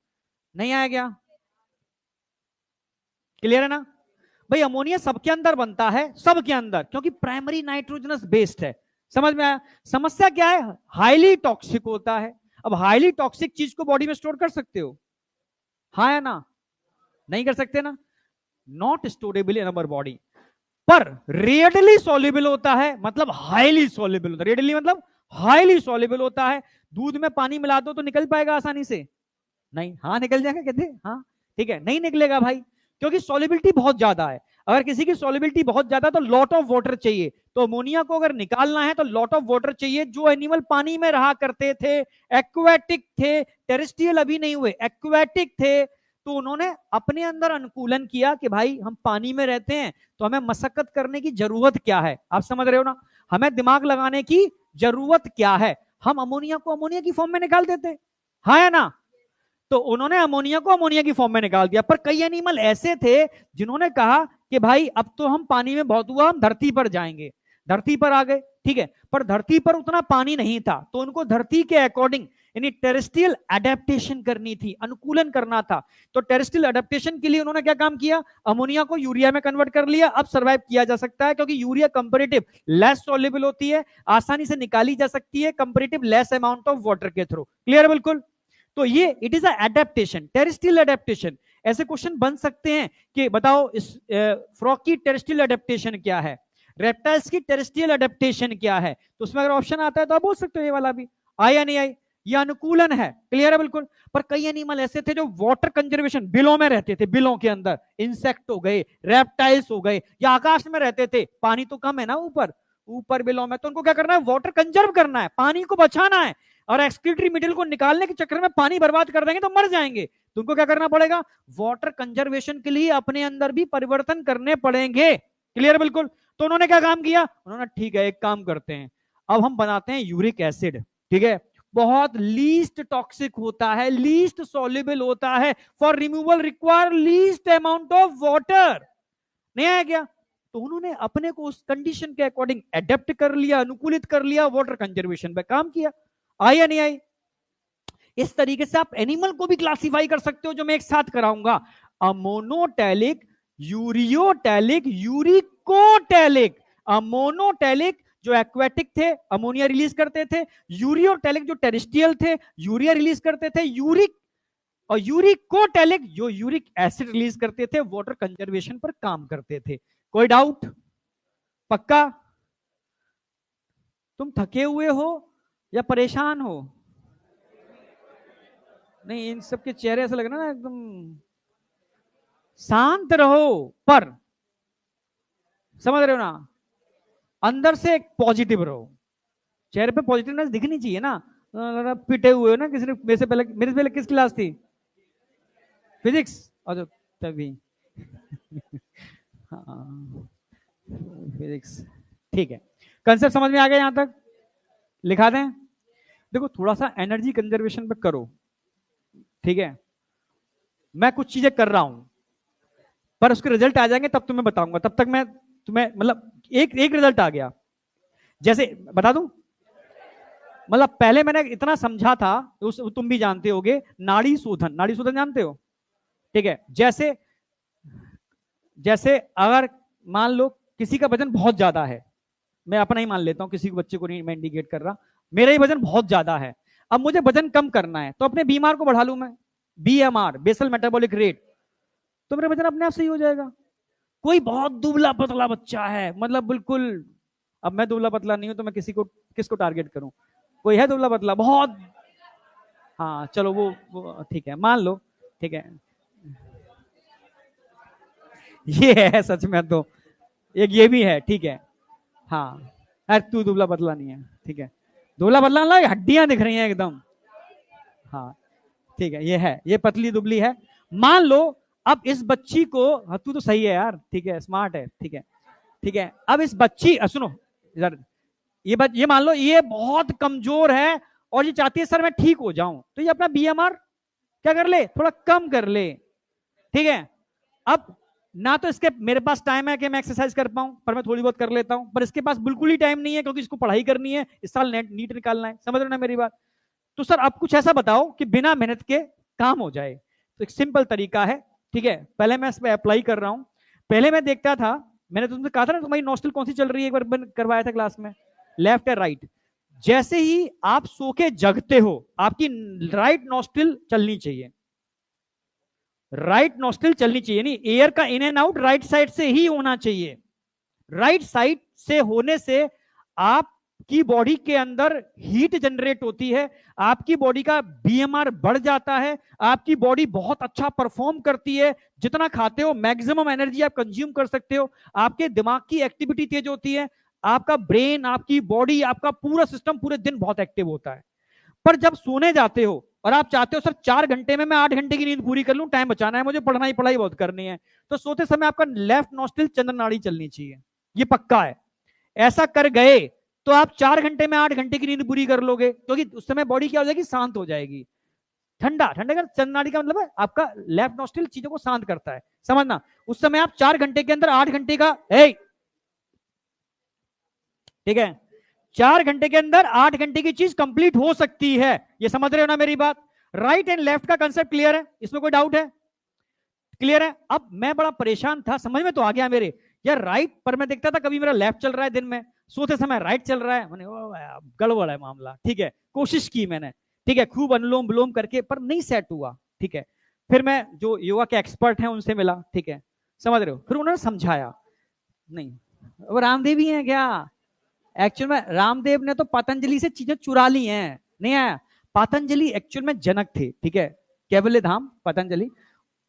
नहीं आया क्या, क्लियर है ना। भाई अमोनिया सबके अंदर बनता है, सबके अंदर, क्योंकि प्राइमरी नाइट्रोजनस बेस्ड है। समझ में आया। समस्या क्या है, हाईली टॉक्सिक होता है। अब हाईली टॉक्सिक चीज को बॉडी में स्टोर कर सकते हो, हाँ या ना, नहीं कर सकते ना, not storable in our body. पर रेडली सॉल्युबल होता है, मतलब हाईली सॉल्युबल होता है। रेडली मतलब हाईली सॉल्युबल होता है। दूध में पानी मिला दो तो निकल पाएगा आसानी से, नहीं, हाँ निकल जाएगा, कहते हाँ, ठीक है, नहीं निकलेगा भाई, क्योंकि सॉल्युबिलिटी बहुत ज्यादा है। अगर किसी की सॉल्युबिलिटी बहुत ज्यादा तो लॉट ऑफ वाटर चाहिए। तो अमोनिया को अगर निकालना है तो लॉट ऑफ वाटर चाहिए। जो एनिमल पानी में रहा करते थे, एक्वेटिक थे, टेरेस्ट्रियल अभी नहीं हुए, एक्वेटिक थे, तो उन्होंने अपने अंदर अनुकूलन किया कि भाई हम पानी में रहते हैं तो हमें मशक्कत करने की जरूरत क्या है। आप समझ रहे हो ना, हमें दिमाग लगाने की जरूरत क्या है, हम अमोनिया को अमोनिया की फॉर्म में निकाल देते, हाँ या ना। तो उन्होंने अमोनिया को अमोनिया की फॉर्म में निकाल दिया। पर कई एनिमल ऐसे थे जिन्होंने कहा कि भाई अब तो हम पानी में बहुत हुआ, हम धरती पर जाएंगे, धरती पर आ गए, ठीक है। पर धरती पर उतना पानी नहीं था, तो उनको धरती के अकॉर्डिंग यानी टेरेस्ट्रियल एडेप्टेशन करनी थी, अनुकूलन करना था। तो टेरेस्ट्रियल एडेप्टेशन के लिए उन्होंने क्या काम किया, अमोनिया को यूरिया में कन्वर्ट कर लिया। अब सर्वाइव किया जा सकता है क्योंकि यूरिया कंपैरेटिव लेस सॉल्युबल होती है, आसानी से निकाली जा सकती है comparative less amount of water के थ्रू। क्लियर बिल्कुल। तो ये it is adaptation, terrestrial adaptation. ऐसे क्वेश्चन बन सकते हैं कि बताओ इस फ्रॉग की टेरेस्ट्रियल एडेप्टेशन क्या है, रेप्टाइल्स की टेरेस्ट्रियल एडेप्टेशन क्या है। तो उसमें अगर ऑप्शन आता है तो आप बोल सकते हो ये वाला भी, आई या नहीं आई, ये अनुकूलन है। क्लियर है बिल्कुल। पर कई एनिमल ऐसे थे जो वाटर कंजर्वेशन, बिलों में रहते थे, बिलों के अंदर इंसेक्ट हो गए, रेप्टाइल्स हो गए, या आकाश में रहते थे, पानी तो कम है ना ऊपर, ऊपर बिलों में, तो उनको क्या करना है, वाटर कंजर्व करना है, पानी को बचाना है। और एक्सक्रीटरी मिडल को निकालने के चक्कर में पानी बर्बाद कर देंगे तो मर जाएंगे। तुमको क्या करना पड़ेगा, वाटर कंजर्वेशन के लिए अपने अंदर भी परिवर्तन करने पड़ेंगे। क्लियर बिल्कुल। तो उन्होंने क्या काम किया, उन्होंने ठीक है एक काम करते हैं, अब हम बनाते हैं यूरिक एसिड, ठीक है, बहुत लीस्ट टॉक्सिक होता है, लीस्ट सॉल्युबल होता है, for removal require least amount of water. नहीं आया क्या। तो उन्होंने अपने को उस कंडीशन के अकॉर्डिंग एडेप्ट कर लिया, अनुकूलित कर लिया, वाटर कंजर्वेशन पे काम किया। आई या नहीं आई। इस तरीके से आप एनिमल को भी क्लासिफाई कर सकते हो, जो मैं एक साथ कराऊंगा। अमोनोटैलिक, यूरियोटैलिक, यूरिकोटैलिक, अमोनोटैलिक जो एक्वेटिक थे अमोनिया रिलीज करते थे, यूरियोटैलिक जो टेरेस्ट्रियल थे यूरिया रिलीज करते थे, यूरिक और यूरिकोटैलिक जो यूरिक एसिड रिलीज करते थे, वाटर कंजर्वेशन पर काम करते थे। कोई डाउट? पक्का? तुम थके हुए हो या परेशान हो? नहीं, इन सबके चेहरे ऐसा लग रहा ना एकदम। शांत रहो, पर समझ रहे हो ना, अंदर से एक पॉजिटिव रहो। चेहरे पे पॉजिटिवनेस दिखनी चाहिए ना। पिटे हुए हो ना किसी ने। मेरे से पहले किस क्लास थी? फिजिक्स। और तभी हाँ, फिजिक्स। ठीक है, कंसेप्ट समझ में आ गया? यहां तक लिखा दें? देखो, थोड़ा सा एनर्जी कंजर्वेशन पे करो, ठीक है? मैं कुछ चीजें कर रहा हूं, पर उसके रिजल्ट आ जाएंगे तब तुम्हें बताऊंगा। तब तक मैं तुम्हें मतलब एक रिजल्ट आ गया, जैसे बता दूं। मतलब पहले मैंने इतना समझा था, तुम भी जानते होगे, नाड़ी शोधन। नाड़ी शोधन जानते हो? ठीक है। जैसे जैसे अगर मान लो किसी का वजन बहुत ज्यादा है, मैं अपना ही मान लेता हूं, किसी बच्चे को नहीं मैं इंडिकेट कर रहा, मेरा ही वजन बहुत ज्यादा है, अब मुझे वजन कम करना है, तो अपने बीमार को बढ़ा लू मैं, BMR, बेसल मेटाबॉलिक रेट, तो मेरा वजन अपने आप सही हो जाएगा। कोई बहुत दुबला पतला बच्चा है, मतलब बिल्कुल, अब मैं दुबला पतला नहीं हूं तो मैं किसको टारगेट करूं? कोई है दुबला पतला बहुत? हाँ चलो, वो ठीक है, मान लो, ठीक है। ये है सच में, तो एक ये भी है, ठीक है। हाँ, अरे तू दुबला पतला नहीं है, ठीक है। दुबला पतला ना, हड्डियां दिख रही हैं एकदम। हाँ ठीक है, ये है, ये पतली दुबली है। मान लो अब इस बच्ची को, हाँ तू तो सही है यार, ठीक है, स्मार्ट है, ठीक है, ठीक है। अब इस बच्ची, सुनो इधर, ये मान लो ये बहुत कमजोर है और ये चाहती है सर मैं ठीक हो जाऊं, तो ये अपना BMR क्या कर ले, थोड़ा कम कर ले, ठीक है। अब ना तो इसके मेरे पास टाइम है कि मैं एक्सरसाइज कर पाऊं, पर मैं थोड़ी बहुत कर लेता हूं, पर इसके पास बिल्कुल ही टाइम नहीं है क्योंकि इसको पढ़ाई करनी है, इस साल नीट निकालना है, समझ रहे ना मेरी बात? तो सर अब कुछ ऐसा बताओ कि बिना मेहनत के काम हो जाए। तो एक सिंपल तरीका है, ठीक है, पहले मैं इस पर अप्लाई कर रहा हूं। पहले मैं देखता था, मैंने तुमसे कहा था ना तुम्हारी नोस्टल कौन सी चल रही है, एक बार करवाया था क्लास में, लेफ्ट या राइट। जैसे ही आप सो के जगते हो, आपकी राइट नोस्टल चलनी चाहिए, राइट नोस्टल चलनी चाहिए, नहीं, एयर का in and out right side से ही होना चाहिए। राइट साइड से होने से आपकी बॉडी के अंदर हीट जनरेट होती है, आपकी बॉडी का BMR बढ़ जाता है, आपकी बॉडी बहुत अच्छा परफॉर्म करती है, जितना खाते हो मैक्सिमम एनर्जी आप कंज्यूम कर सकते हो, आपके दिमाग की एक्टिविटी तेज होती है, आपका ब्रेन, आपकी बॉडी, आपका पूरा सिस्टम पूरे दिन बहुत एक्टिव होता है। पर जब सोने जाते हो और आप चाहते हो सर 4 घंटे में मैं 8 घंटे की नींद पूरी कर लूं, टाइम बचाना है मुझे, पढ़ाई बहुत करनी है, तो सोते समय आपका लेफ्ट नोस्ट्रिल चंद्र नाड़ी चलनी चाहिए, ये पक्का है। ऐसा कर गए तो आप 4 घंटे में 8 घंटे की नींद पूरी कर लोगे, क्योंकि उस समय बॉडी क्या हो जाएगी, शांत हो जाएगी। ठंडा ठंडे का चंद्र नाड़ी का मतलब है आपका लेफ्ट नोस्ट्रिल चीजों को शांत करता है, समझना। उस समय आप 4 घंटे के अंदर 8 घंटे का, ठीक है, 4 घंटे के अंदर 8 घंटे की चीज कंप्लीट हो सकती है, ये समझ रहे हो ना मेरी बात? राइट एंड लेफ्ट का कंसेप्ट क्लियर है? इसमें कोई डाउट है? क्लियर है? अब मैं बड़ा परेशान था, समझ में तो आ गया मेरे, यार राइट पर मैं देखता था कभी मेरा लेफ्ट चल रहा है दिन में, सोते समय राइट चल रहा है, मैंने गड़बड़ है मामला, ठीक है, कोशिश की मैंने, ठीक है, खूब अनुलोम विलोम करके, पर नहीं सेट हुआ, ठीक है। फिर मैं जो योगा के एक्सपर्ट हैं उनसे मिला, ठीक है, समझ रहे हो, फिर उन्होंने समझाया, नहीं वो रामदेव ही है क्या? एक्चुअल में रामदेव ने तो पतंजलि से चीजें चुरा ली हैं, नहीं आया। पतंजलि एक्चुअल में जनक थे, ठीक है, कैवल्य धाम पतंजलि,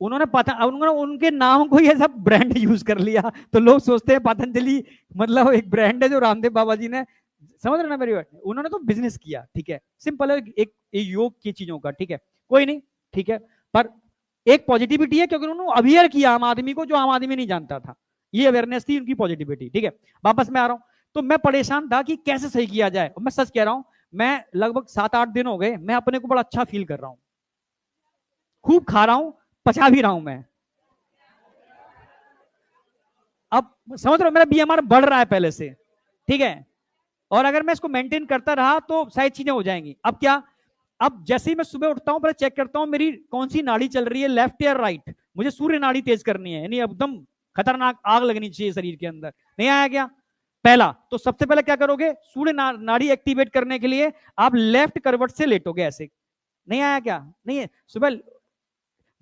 उन्होंने उनके नाम को ये सब ब्रांड यूज कर लिया, तो लोग सोचते हैं पतंजलि मतलब एक ब्रांड है जो रामदेव बाबा जी ने, समझ रहे ना मेरी बात? उन्होंने तो बिजनेस किया, ठीक है, सिंपल है, एक योग की चीजों का, ठीक है, कोई नहीं, ठीक है, पर एक पॉजिटिविटी है क्योंकि उन्होंने अवेयर किया आम आदमी को, जो आम आदमी नहीं जानता था, ये अवेयरनेस थी उनकी, पॉजिटिविटी, ठीक है। वापस मैं आ रहा हूं, तो मैं परेशान था कि कैसे सही किया जाए, और मैं सच कह रहा हूं, मैं लगभग 7-8 दिन हो गए, मैं अपने को बड़ा अच्छा फील कर रहा हूं, खूब खा रहा हूं, पचा भी रहा हूं मैं। अब समझ रहे हो, मेरा BMR बढ़ रहा है पहले से, ठीक है, और अगर मैं इसको मेंटेन करता रहा तो शायद चीजें हो जाएंगी। अब क्या, अब जैसे ही मैं सुबह उठता हूं पहले चेक करता हूं मेरी कौन सी नाड़ी चल रही है, लेफ्ट या राइट, मुझे सूर्य नाड़ी तेज करनी है, यानी एकदम खतरनाक आग लगनी चाहिए शरीर के अंदर। नहीं आया क्या? पहला तो सबसे पहले क्या करोगे, सूर्य नाड़ी एक्टिवेट करने के लिए आप लेफ्ट करवट से लेटोगे ऐसे। नहीं आया क्या? नहीं है। सुबह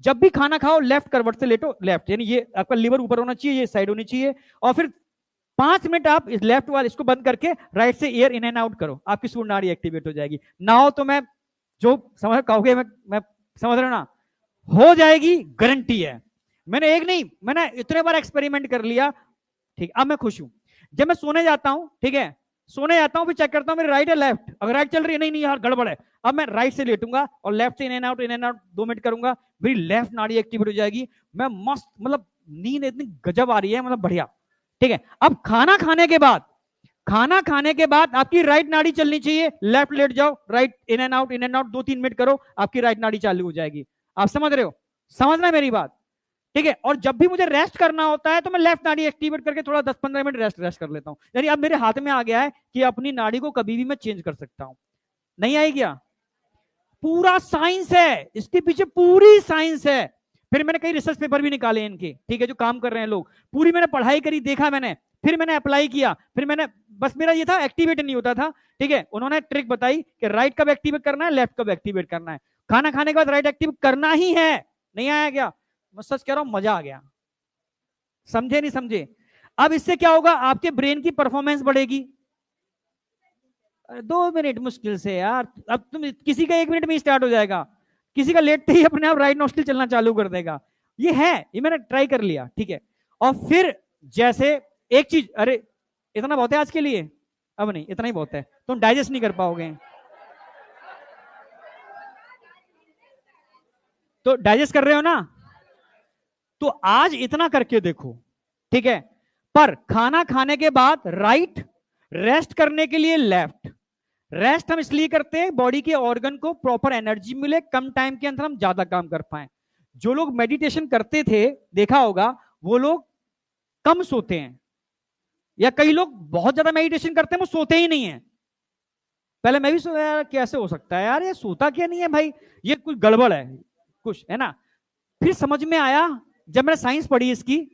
जब भी खाना खाओ लेफ्ट करवट से लेटो, लेफ्ट यानी ये आपका लीवर ऊपर होना चाहिए, ये साइड होनी चाहिए, और फिर 5 मिनट आप इस लेफ्ट वाले इसको बंद करके राइट से एयर इन एंड आउट करो, आपकी सूर्य नाड़ी एक्टिवेट हो जाएगी। ना हो तो मैं जो समझ कहोगे मैं समझ रहे हो ना, हो जाएगी, गारंटी है। मैंने एक नहीं, मैंने इतने बार एक्सपेरिमेंट कर लिया। ठीक, अब मैं खुश हूं। जब मैं सोने जाता हूं, ठीक है, सोने जाता हूं फिर चेक करता हूं मेरी राइट है लेफ्ट, अगर राइट चल रही है, नहीं नहीं यार गड़बड़ है, अब मैं राइट से लेटूंगा और लेफ्ट से इन एंड आउट 2 मिनट करूंगा, मेरी लेफ्ट नाड़ी एक्टिवेट हो जाएगी। मैं मस्त, मतलब नींद इतनी गजब आ रही है, मतलब बढ़िया। ठीक है, अब खाना खाने के बाद, खाना खाने के बाद आपकी राइट नाड़ी चलनी चाहिए, लेफ्ट लेट जाओ, right in and out 2-3 minute करो, आपकी राइट नाड़ी चालू हो जाएगी। आप समझ रहे हो? समझना मेरी बात, ठीक है। और जब भी मुझे रेस्ट करना होता है तो मैं लेफ्ट नाड़ी एक्टिवेट करके थोड़ा 10-15 मिनट रेस्ट कर लेता हूं। यानी अब मेरे हाथ में आ गया है कि अपनी नाड़ी को कभी भी मैं चेंज कर सकता हूं। नहीं आई क्या? पूरा साइंस है इसके पीछे, पूरी साइंस है। फिर मैंने कई रिसर्च पेपर भी निकाले इनके, ठीक है, जो काम कर रहे हैं लोग, पूरी मैंने पढ़ाई करी, देखा मैंने, फिर मैंने अप्लाई किया, फिर मैंने, बस मेरा ये था एक्टिवेट नहीं होता था। ठीक है, उन्होंने ट्रिक बताई कि राइट कब एक्टिवेट करना है, लेफ्ट कब एक्टिवेट करना है, खाना खाने के बाद राइट एक्टिवेट करना ही है। नहीं आया क्या? मैं सच कह रहा हूं, मजा आ गया। समझे नहीं समझे? अब इससे क्या होगा, आपके ब्रेन की परफॉर्मेंस बढ़ेगी। 2 मिनट मुश्किल से यार, अब तुम किसी का 1 मिनट में स्टार्ट हो जाएगा, किसी का लेटते ही अपने आप राइट नोस्ट्रिल चलना चालू कर देगा। ये है, ये मैंने ट्राई कर लिया, ठीक है। और फिर जैसे एक चीज, अरे इतना बहुत है आज के लिए, अब नहीं, इतना ही बहुत है, तुम डाइजेस्ट नहीं कर पाओगे, तो डाइजेस्ट कर रहे हो ना, तो आज इतना करके देखो, ठीक है। पर खाना खाने के बाद राइट, रेस्ट करने के लिए लेफ्ट। रेस्ट हम इसलिए करते हैं बॉडी के ऑर्गन को प्रॉपर एनर्जी मिले, कम टाइम के अंदर हम ज्यादा काम कर पाए। जो लोग मेडिटेशन करते थे, देखा होगा, वो लोग कम सोते हैं, या कई लोग बहुत ज्यादा मेडिटेशन करते हैं वो सोते ही नहीं है। पहले मैं भी सोचा यार कैसे हो सकता है यार, ये सोता क्या नहीं है भाई, ये कुछ गड़बड़ है, कुछ है ना। फिर समझ में आया जब मैंने साइंस पढ़ी इसकी,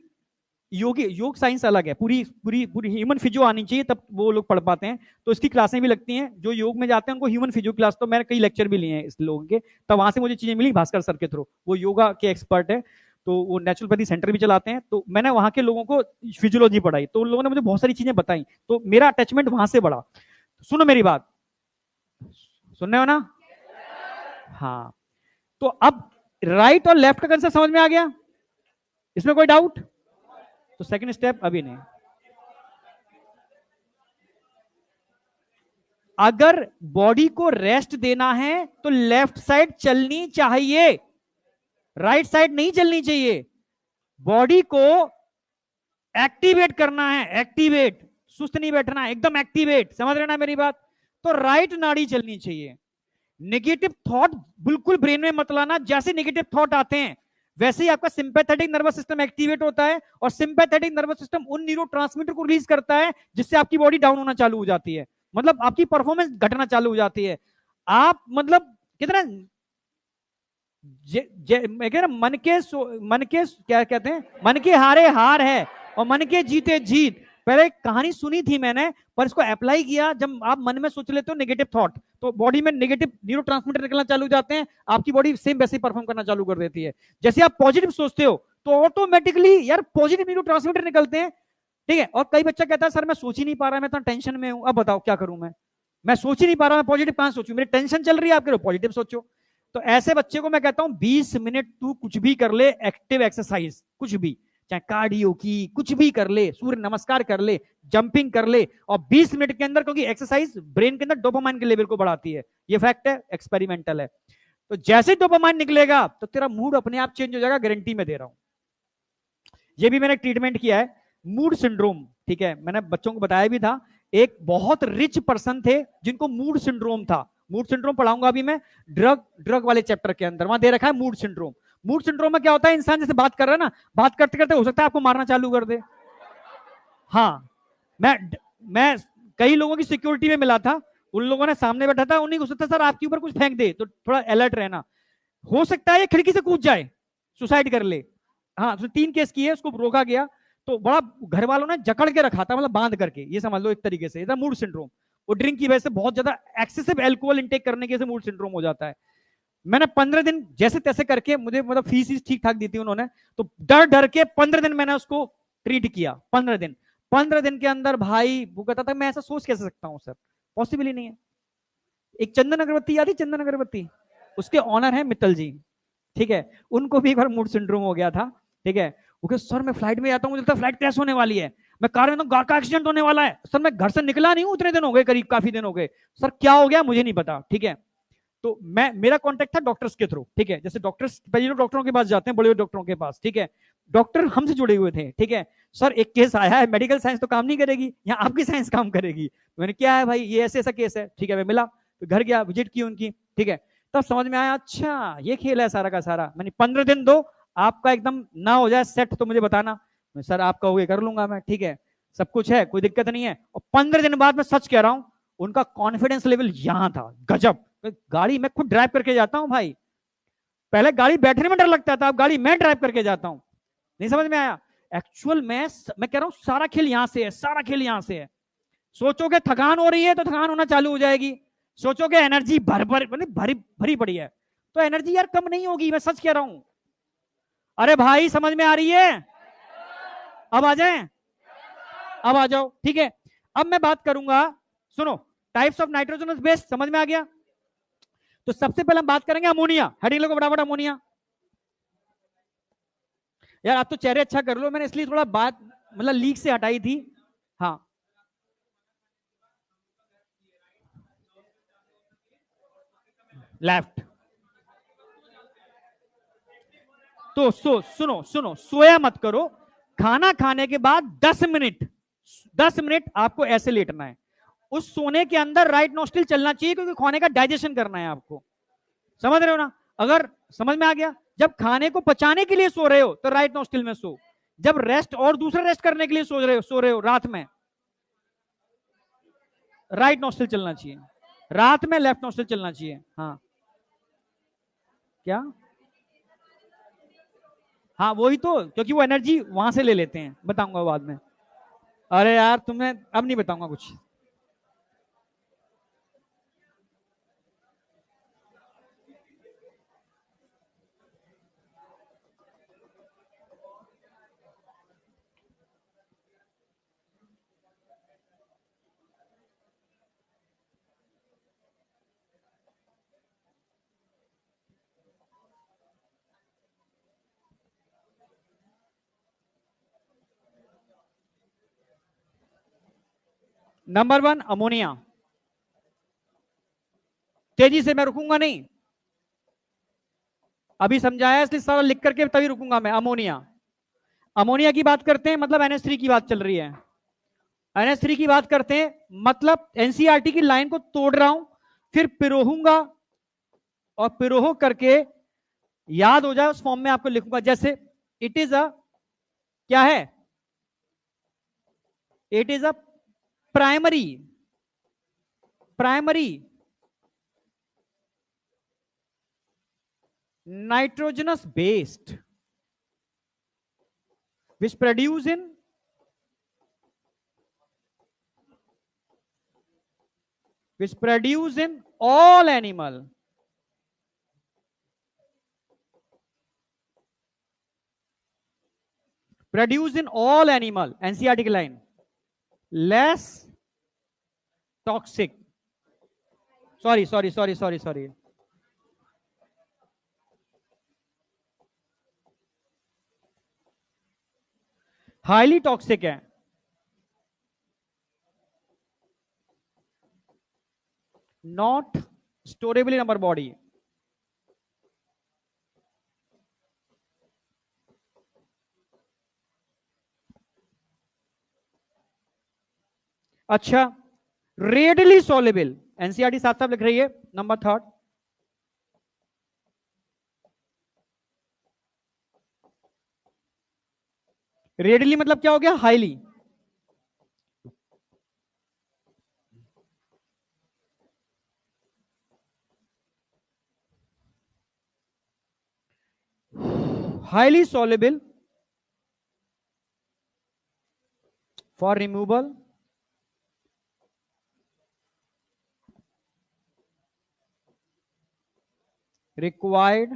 योग साइंस अलग है, पूरी पूरी पूरी ह्यूमन फिजियो आनी चाहिए तब वो लोग पढ़ पाते हैं, तो इसकी क्लासें भी लगती हैं। जो योग में जाते हैं उनको ह्यूमन फिजियो क्लास, तो मैंने कई लेक्चर भी लिए हैं इस लोगों के, तब वहां से मुझे चीजें मिली भास्कर सर के थ्रू, वो योगा के एक्सपर्ट है, तो वो नेचुरोपैथी सेंटर भी चलाते हैं, तो मैंने वहां के लोगों को फिजियोलॉजी पढ़ाई, तो उन लोगों ने मुझे बहुत सारी चीजें बताई, तो मेरा अटैचमेंट वहां से बढ़ा। सुनो मेरी बात, सुनने हो ना? हाँ, तो अब राइट और लेफ्ट का कंसेप्ट समझ में आ गया, इसमें कोई डाउट? तो सेकंड स्टेप अभी नहीं। अगर बॉडी को रेस्ट देना है तो लेफ्ट साइड चलनी चाहिए, राइट साइड नहीं चलनी चाहिए। बॉडी को एक्टिवेट करना है, एक्टिवेट, सुस्त नहीं बैठना है, एकदम एक्टिवेट, समझ रहे ना मेरी बात? तो राइट नाड़ी चलनी चाहिए। नेगेटिव थॉट बिल्कुल ब्रेन में मत लाना, जैसे नेगेटिव थॉट आते हैं वैसे ही आपका सिंपैथेटिक नर्वस सिस्टम एक्टिवेट होता है, और सिंपैथेटिक नर्वस सिस्टम उन न्यूरोट्रांसमीटर को रिलीज करता है जिससे आपकी बॉडी डाउन होना चालू हो जाती है, मतलब आपकी परफॉर्मेंस घटना चालू हो जाती है। आप मतलब कितना मैं कह रहा, मन के क्या कहते हैं, मन के हारे हार है और मन के जीते जीत। पहले एक कहानी सुनी थी मैंने, पर इसको अप्लाई किया, जब आप मन में सोच लेते हो नेगेटिव थॉट, तो बॉडी में नेगेटिव न्यूरोट्रांसमीटर निकलना चालू हो जाते हैं, आपकी बॉडी सेम वैसे ही परफॉर्म करना चालू कर देती है। जैसे आप पॉजिटिव सोचते हो तो ऑटोमेटिकली यार पॉजिटिव न्यूरोट्रांसमीटर निकलते हैं, ठीक है। और कई बच्चा कहता है सर मैं सोच ही नहीं पा रहा, मैं तो टेंशन में हूं, अब बताओ क्या करूं मैं सोच ही नहीं पा रहा, मैं पॉजिटिव कहां सोचूं, मेरी टेंशन चल रही है, आप कह रहे हो पॉजिटिव सोचो। तो ऐसे बच्चे को मैं कहता हूं 20 मिनट तू कुछ भी कर ले, एक्टिव एक्सरसाइज कुछ भी, चाहे कार्डियो की कुछ भी कर ले, सूर्य नमस्कार कर ले, जंपिंग कर ले, और 20 मिनट के अंदर, क्योंकि एक्सरसाइज ब्रेन के अंदर डोपामाइन के लेवल को बढ़ाती है, ये फैक्ट है, एक्सपेरिमेंटल है। तो जैसे डोपामाइन निकलेगा तो तेरा मूड अपने आप चेंज हो जाएगा, गारंटी में दे रहा हूं। ये भी मैंने ट्रीटमेंट किया है, मूड सिंड्रोम, ठीक है, मैंने बच्चों को बताया भी था। एक बहुत रिच पर्सन थे जिनको मूड सिंड्रोम था, मूड सिंड्रोम पढ़ाऊंगा अभी मैं ड्रग वाले चैप्टर के अंदर, वहां दे रखा है मूड सिंड्रोम। मूड सिंड्रोम में क्या होता है, इंसान जैसे बात कर रहा है ना, बात करते करते हो सकता है आपको मारना चालू कर दे। हाँ, मैं कई लोगों की सिक्योरिटी में मिला था, उन लोगों ने सामने बैठा था, उन्हीं को सोचता सर आपके ऊपर कुछ फेंक दे, तो थोड़ा अलर्ट रहना, हो सकता है ये खिड़की से कूद जाए, सुसाइड कर ले। हाँ, तो 3 केस किए, उसको रोका गया। तो बड़ा घर वालों ने जकड़ के रखा था, मतलब बांध करके, ये समझ लो एक तरीके से इधर मूड सिंड्रोम। वो ड्रिंक की वजह से बहुत ज्यादा एक्सेसिव एल्कोहल इंटेक करने की वजह से मूड सिंड्रोम हो जाता है। मैंने 15 दिन जैसे तैसे करके, मुझे मतलब फीस ठीक ठाक दी थी उन्होंने, तो डर डर के 15 दिन मैंने उसको ट्रीट किया। 15 दिन, 15 दिन के अंदर भाई वो कहता था मैं ऐसा सोच कैसे सकता हूँ सर, पॉसिबल ही नहीं है। एक चंदन अगरबत्ती याद है, चंदन अगरबत्ती, उसके ऑनर है मित्तल जी, ठीक है, उनको भी एक बार मूड सिंड्रोम हो गया था, ठीक है। वो कहे सर मैं फ्लाइट में जाता हूँ, मुझे लगता है फ्लाइट क्रैश होने वाली है, मैं कार में, तो कार का एक्सीडेंट होने वाला है सर, मैं घर से निकला नहीं हूँ, उतने दिन हो गए, करीब काफी दिन हो गए सर, क्या हो गया मुझे नहीं पता, ठीक है। तो मैं, मेरा कांटेक्ट था डॉक्टर्स के थ्रू, ठीक है, जैसे डॉक्टर्स पहले लोग डॉक्टरों के पास जाते हैं, बड़े डॉक्टरों के पास, ठीक है, डॉक्टर हमसे जुड़े हुए थे, ठीक है। सर एक केस आया है, मेडिकल साइंस तो काम नहीं करेगी, यहाँ आपकी साइंस काम करेगी। तो मैंने क्या है भाई, ये ऐसे ऐसा केस है, ठीक है, मैं मिला, तो घर गया, विजिट की उनकी, ठीक है, तब समझ में आया अच्छा ये खेल है सारा का सारा। मैंने 15 दिन दो, आपका एकदम ना हो जाए सेट तो मुझे बताना, मैं सर आपका हो गया कर लूंगा मैं, ठीक है, सब कुछ है, कोई दिक्कत नहीं है। और 15 दिन बाद मैं सच कह रहा हूं, उनका कॉन्फिडेंस लेवल यहां था गजब। गाड़ी मैं खुद ड्राइव करके जाता हूं भाई, पहले गाड़ी बैठने में डर लगता था, अब गाड़ी मैं ड्राइव करके जाता हूं। नहीं समझ में आया? एक्चुअल मैं कह रहा हूं सारा खेल यहां से है, सारा खेल यहां से है। सोचोगे थकान हो रही है तो थकान होना चालू हो जाएगी, सोचोगे एनर्जी भर भर भरी भरी पड़ी है तो एनर्जी यार कम नहीं होगी, मैं सच कह रहा हूं। अरे भाई समझ में आ रही है? अब आ जाए, अब आ जाओ, ठीक है। अब मैं बात करूंगा, सुनो, टाइप्स ऑफ नाइट्रोजनस बेस समझ में आ गया। तो सबसे पहले हम बात करेंगे अमोनिया, हेडिंग लोगों फटाफट अमोनिया। यार आप तो चेहरे अच्छा कर लो, मैंने इसलिए थोड़ा बात मतलब लीक से हटाई थी। हाँ लेफ्ट। तो सुनो सुनो, सोया मत करो, खाना खाने के बाद 10 मिनट, 10 मिनट आपको ऐसे लेटना है, उस सोने के अंदर राइट नोस्ट्रिल चलना चाहिए, क्योंकि खाने का डाइजेशन करना है आपको, समझ रहे हो ना? अगर समझ में आ गया, जब खाने को पचाने के लिए सो रहे हो तो राइट नोस्ट्रिल में सो, जब रेस्ट और दूसरा रेस्ट करने के लिए सो रहे हो रात में, राइट नोस्ट्रिल चलना चाहिए, रात में लेफ्ट नोस्ट्रिल चलना चाहिए। हाँ क्या? हाँ वही तो, क्योंकि वो एनर्जी वहां से ले लेते हैं, बताऊंगा बाद में। अरे यार तुम्हें अब नहीं बताऊंगा कुछ। नंबर 1 अमोनिया, तेजी से मैं रुकूंगा नहीं, अभी समझाया इसलिए सारा लिख करके तभी रुकूंगा मैं। अमोनिया, अमोनिया की बात करते हैं मतलब NH3 की बात चल रही है, NH3 की बात करते हैं मतलब एनसीईआरटी की लाइन को तोड़ रहा हूं, फिर पिरोहूंगा, और पिरोह करके याद हो जाए उस फॉर्म में आपको लिखूंगा, जैसे इट इज अ, क्या है, it is a primary, primary nitrogenous based which produce in all animal, produce in all animal, NCERT line, less toxic, sorry, highly toxic है, not storable in our body. अच्छा, readily soluble, NCERT साथ साथ लिख रही है, number 3, readily मतलब क्या हो गया, highly, highly soluble for removal required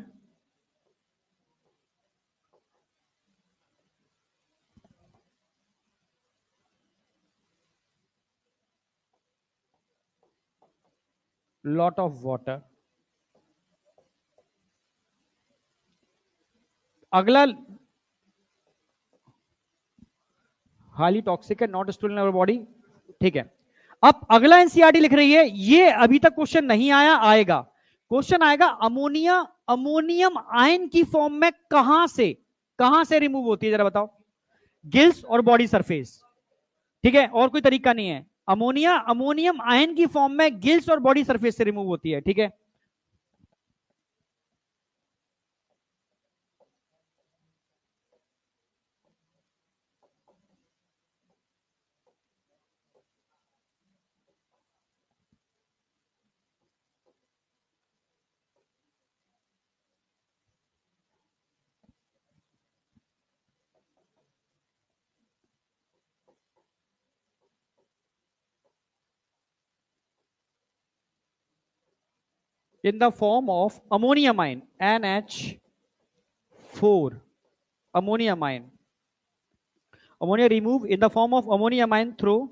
lot of water. अगला हाईली टॉक्सिक है, not store in our body, ठीक है। अब अगला एनसीईआरटी लिख रही है, ये अभी तक क्वेश्चन नहीं आया, आएगा क्वेश्चन, आएगा अमोनिया अमोनियम आयन की फॉर्म में कहां से रिमूव होती है, जरा बताओ। गिल्स और बॉडी सरफेस, ठीक है, और कोई तरीका नहीं है। अमोनिया अमोनियम आयन की फॉर्म में गिल्स और बॉडी सरफेस से रिमूव होती है, ठीक है। In the form of ammonium ion, NH4, ammonium ion. Ammonia remove in the form of ammonium ion through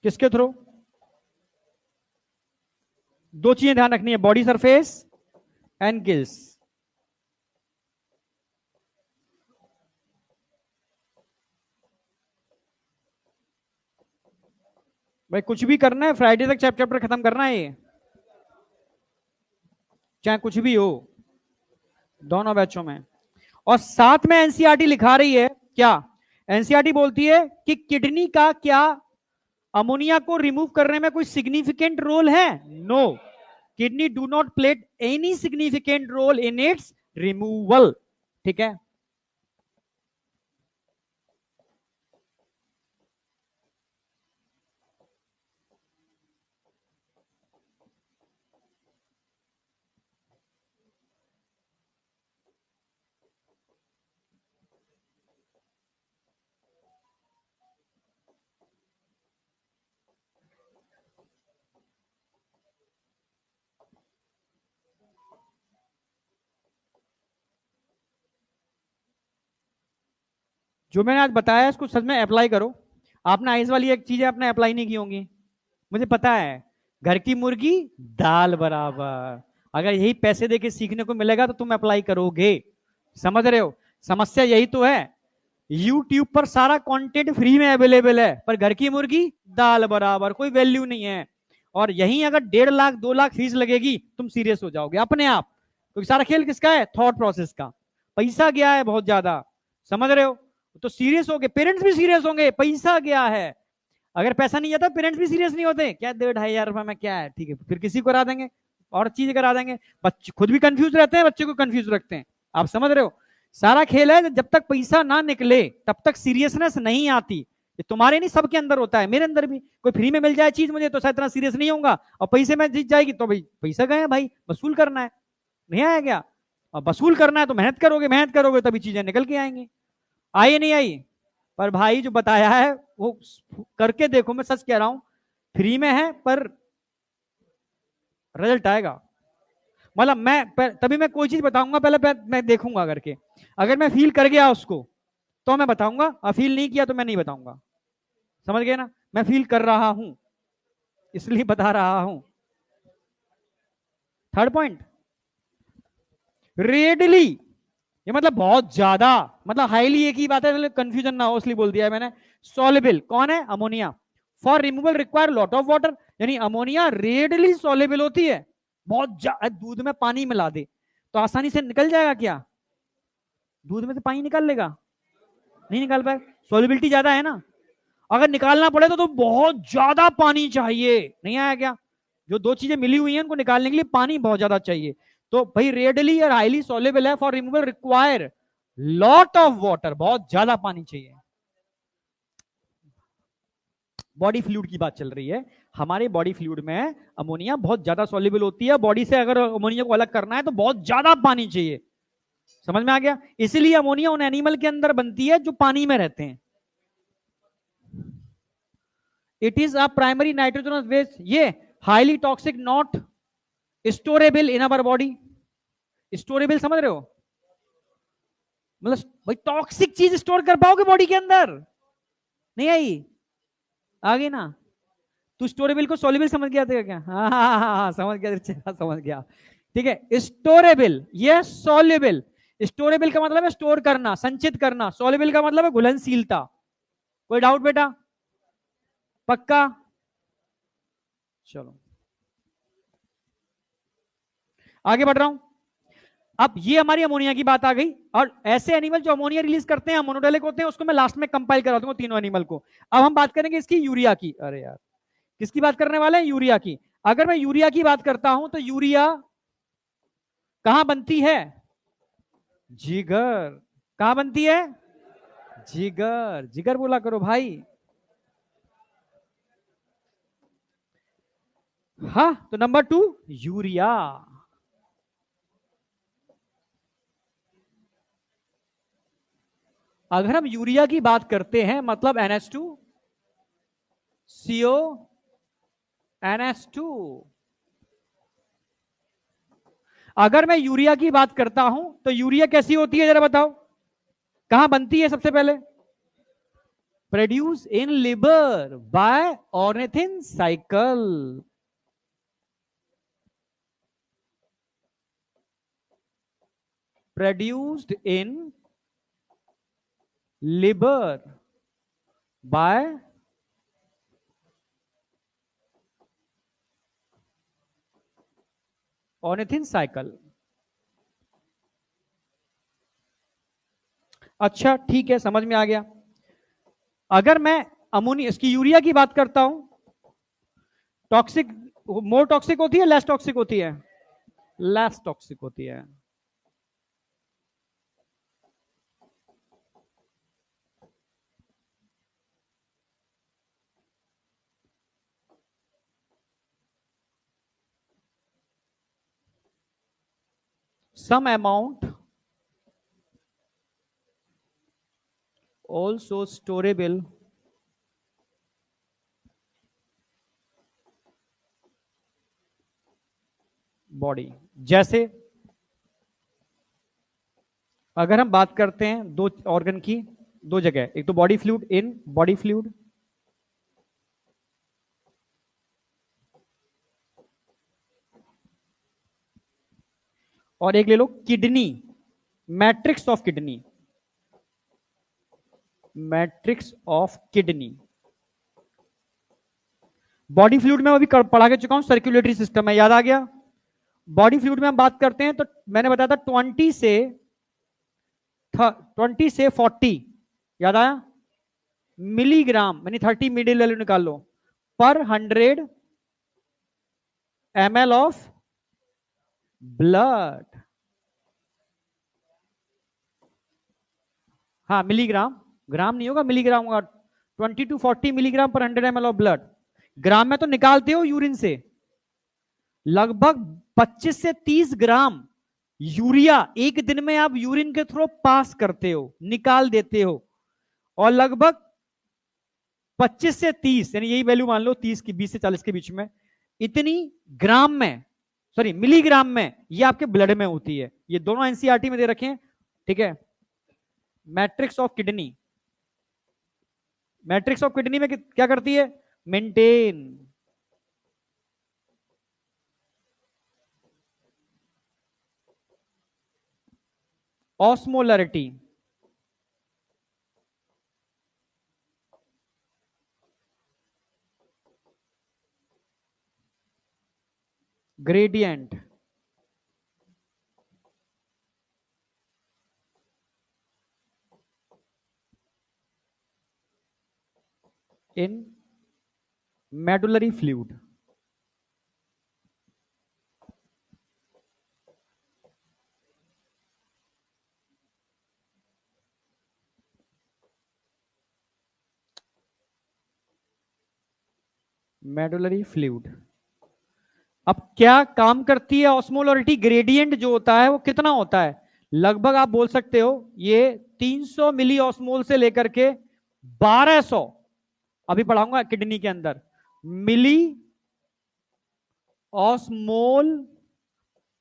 किसके थ्रू? दो चीजें ध्यान रखनी है, बॉडी सरफेस एंड गिल्स। भाई कुछ भी करना है, फ्राइडे तक चैप्टर खत्म करना है, ये चाहे कुछ भी हो दोनों बैचों में। और साथ में एनसीईआरटी लिखा रही है क्या, एनसीईआरटी बोलती है कि किडनी का क्या अमोनिया को रिमूव करने में कोई सिग्निफिकेंट रोल है? No, kidney do not play any significant role in its removal, ठीक है। जो मैंने आज बताया इसको सच में अप्लाई करो। आपने आइस वाली एक चीजें आपने अप्लाई नहीं की होंगी, मुझे पता है। घर की मुर्गी दाल बराबर, अगर यही पैसे देके सीखने को मिलेगा तो तुम अप्लाई करोगे, समझ रहे हो? समस्या यही तो है, यूट्यूब पर सारा कंटेंट फ्री में अवेलेबल है, पर घर की मुर्गी दाल बराबर, कोई वैल्यू नहीं है। और यहीं अगर 1.5 लाख 2 लाख फीस लगेगी, तुम सीरियस हो जाओगे अपने आप, क्योंकि सारा खेल किसका है? थॉट प्रोसेस का। पैसा गया है बहुत ज्यादा, समझ रहे हो? तो सीरियस हो गए, पेरेंट्स भी सीरियस होंगे, पैसा गया है। अगर पैसा नहीं जाता पेरेंट्स भी सीरियस नहीं होते, क्या 2-2.5 रुपए में क्या है, ठीक है, फिर किसी को करा देंगे और चीज करा देंगे। बच्चे खुद भी कंफ्यूज रहते हैं, बच्चे को कंफ्यूज रखते हैं, आप समझ रहे हो? सारा खेल है, जब तक पैसा ना निकले तब तक सीरियसनेस नहीं आती। ये तुम्हारे नहीं, सबके अंदर होता है, मेरे अंदर भी। कोई फ्री में मिल जाए चीज मुझे तो शायद इतना सीरियस नहीं होगा, और पैसे में जीत जाएगी तो भाई पैसा गए भाई, वसूल करना है, नहीं आया क्या? और वसूल करना है तो मेहनत करोगे तभी चीजें निकल के आएंगी। आई नहीं आई? पर भाई जो बताया है वो करके देखो, मैं सच कह रहा हूं, फ्री में है पर रिजल्ट आएगा। मतलब तभी मैं कोई चीज बताऊंगा, पहले मैं देखूंगा करके, अगर मैं फील कर गया उसको तो मैं बताऊंगा, और फील नहीं किया तो मैं नहीं बताऊंगा, समझ गए ना? मैं फील कर रहा हूं इसलिए बता रहा हूं। थर्ड पॉइंट, रेडली, ये मतलब बहुत ज्यादा, मतलब हाईली एक ही बात है, कंफ्यूजन ना हो इसलिए बोल दिया है मैंने। सॉलेबल कौन है? Ammonia. For removal require lot of water, यानी अमोनिया रेडली सॉलेबल होती है, बहुत दूध में पानी मिला दे तो आसानी से निकल जाएगा क्या? दूध में से पानी निकाल लेगा? नहीं निकाल पाए, सॉल्युबिलिटी ज्यादा है ना। अगर निकालना पड़े तो बहुत ज्यादा पानी चाहिए, नहीं आया क्या? जो दो चीजें मिली हुई हैं उनको निकालने के लिए पानी बहुत ज्यादा चाहिए। तो भाई रेडली और हाईली सॉल्युबल है, for removal require lot of water, बहुत ज्यादा पानी चाहिए। बॉडी फ्लूइड की बात चल रही है, हमारे बॉडी फ्लूइड में अमोनिया बहुत ज्यादा सॉल्युबल होती है, बॉडी से अगर अमोनिया को अलग करना है तो बहुत ज्यादा पानी चाहिए, समझ में आ गया? इसीलिए अमोनिया उन एनिमल के अंदर बनती है जो पानी में रहते हैं। It is a primary nitrogenous base, ये highly toxic, not storable in our body. Storable समझ रहे हो? मतलब भाई टॉक्सिक चीज स्टोर कर पाओगे बॉडी के अंदर? नहीं आई? आ गई ना? तू स्टोरेबल को सोलेबल समझ गया था क्या? हाँ हाँ हाँ हाँ, समझ गया, समझ गया। ठीक है, स्टोरेबल ये सोलेबल। स्टोरेबल का मतलब है स्टोर करना, संचित करना। सोलेबल का मतलब है घुलनशीलता। कोई डाउट बेटा? पक्का? चलो आगे बढ़ रहा हूं। अब ये हमारी अमोनिया की बात आ गई, और ऐसे एनिमल जो अमोनिया रिलीज करते हैं, मोनोडेलिक होते हैं, उसको मैं लास्ट में कंपाइल करा दूंगा तीनों एनिमल को। अब हम बात करेंगे इसकी यूरिया की। अरे यार, किसकी बात करने वाले हैं? यूरिया की। अगर मैं यूरिया की बात करता हूं तो यूरिया कहां बनती है? जिगर। कहां बनती है? जिगर। जिगर बोला करो भाई। हाँ, तो नंबर 2 यूरिया। अगर हम यूरिया की बात करते हैं मतलब NH2 CO NH2। अगर मैं यूरिया की बात करता हूं तो यूरिया कैसी होती है जरा बताओ? कहां बनती है सबसे पहले? Produce in liver by ornithine cycle. Produced in liver by ornithine cycle. अच्छा ठीक है, समझ में आ गया। अगर मैं अमोनिया, इसकी यूरिया की बात करता हूं, टॉक्सिक, मोर टॉक्सिक होती है लेस टॉक्सिक होती है? लेस टॉक्सिक होती है। some amount also storable body. जैसे अगर हम बात करते हैं दो ऑर्गन की, दो जगह, एक तो body fluid, in body fluid, और एक ले लो kidney, matrix of kidney. Matrix of kidney. Body fluid में अभी पढ़ा के चुका हूं, सर्कुलेटरी सिस्टम है, याद आ गया? बॉडी फ्लूइड में हम बात करते हैं तो मैंने बताया था 20 से 40, याद आया? मिलीग्राम, यानी 30 मिली वैल्यू निकाल लो, पर 100 ml ऑफ ब्लड। हाँ मिलीग्राम, ग्राम नहीं होगा, मिलीग्राम होगा। 20 to 40 मिलीग्राम पर 100 ml ऑफ ब्लड। ग्राम में तो निकालते हो यूरिन से, लगभग 25 से 30 ग्राम यूरिया एक दिन में आप यूरिन के थ्रू पास करते हो, निकाल देते हो। और लगभग 25 से 30, यानी यही वैल्यू मान लो 30 की, 20 से 40 के बीच में, इतनी ग्राम में, सॉरी मिलीग्राम में, ये आपके ब्लड में होती है। ये दोनों एनसीईआरटी में दे रखे हैं, ठीक है? Matrix of kidney. Matrix of kidney में क्या करती है? मेंटेन ऑस्मोलरिटी, ग्रेडियंट इन मेडुलरी फ्लूइड। Medullary fluid. अब क्या काम करती है ऑस्मोलरिटी? ग्रेडियंट जो होता है वो कितना होता है? लगभग आप बोल सकते हो ये 300 मिली ऑस्मोल से लेकर के 1200, अभी पढ़ाऊंगा किडनी के अंदर, मिली ऑस्मोल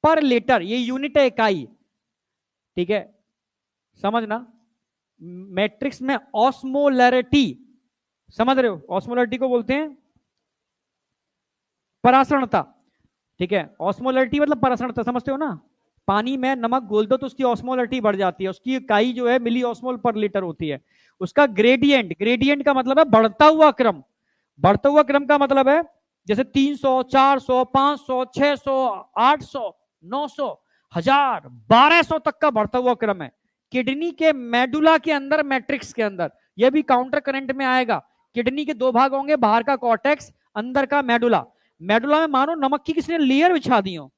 पर लीटर, ये यूनिट है, इकाई, ठीक है, समझना। मैट्रिक्स में ऑस्मोलैरिटी, समझ रहे हो, ऑस्मोलैरिटी को बोलते हैं परासरणता, ठीक है, ऑस्मोलैरिटी मतलब परासरणता, समझते हो ना। पानी में नमक घोल दो तो उसकी ऑस्मोलैरिटी बढ़ जाती है, उसकी इकाई जो है मिली ऑस्मोल पर लीटर होती है। उसका ग्रेडियंट, ग्रेडियंट का मतलब है बढ़ता हुआ क्रम, बढ़ता हुआ क्रम का मतलब है जैसे 300, 400, 500, 600, 800, 900, 1000, 1200 तक का बढ़ता हुआ क्रम है। किडनी के मेडुला के अंदर, मैट्रिक्स के अंदर, यह भी काउंटर करंट में आएगा। किडनी के दो भाग होंगे, बाहर का कॉर्टेक्स, अंदर का मेडुला। मेडुला में मानो नमक की किसी ने लेयर बिछा दी हो,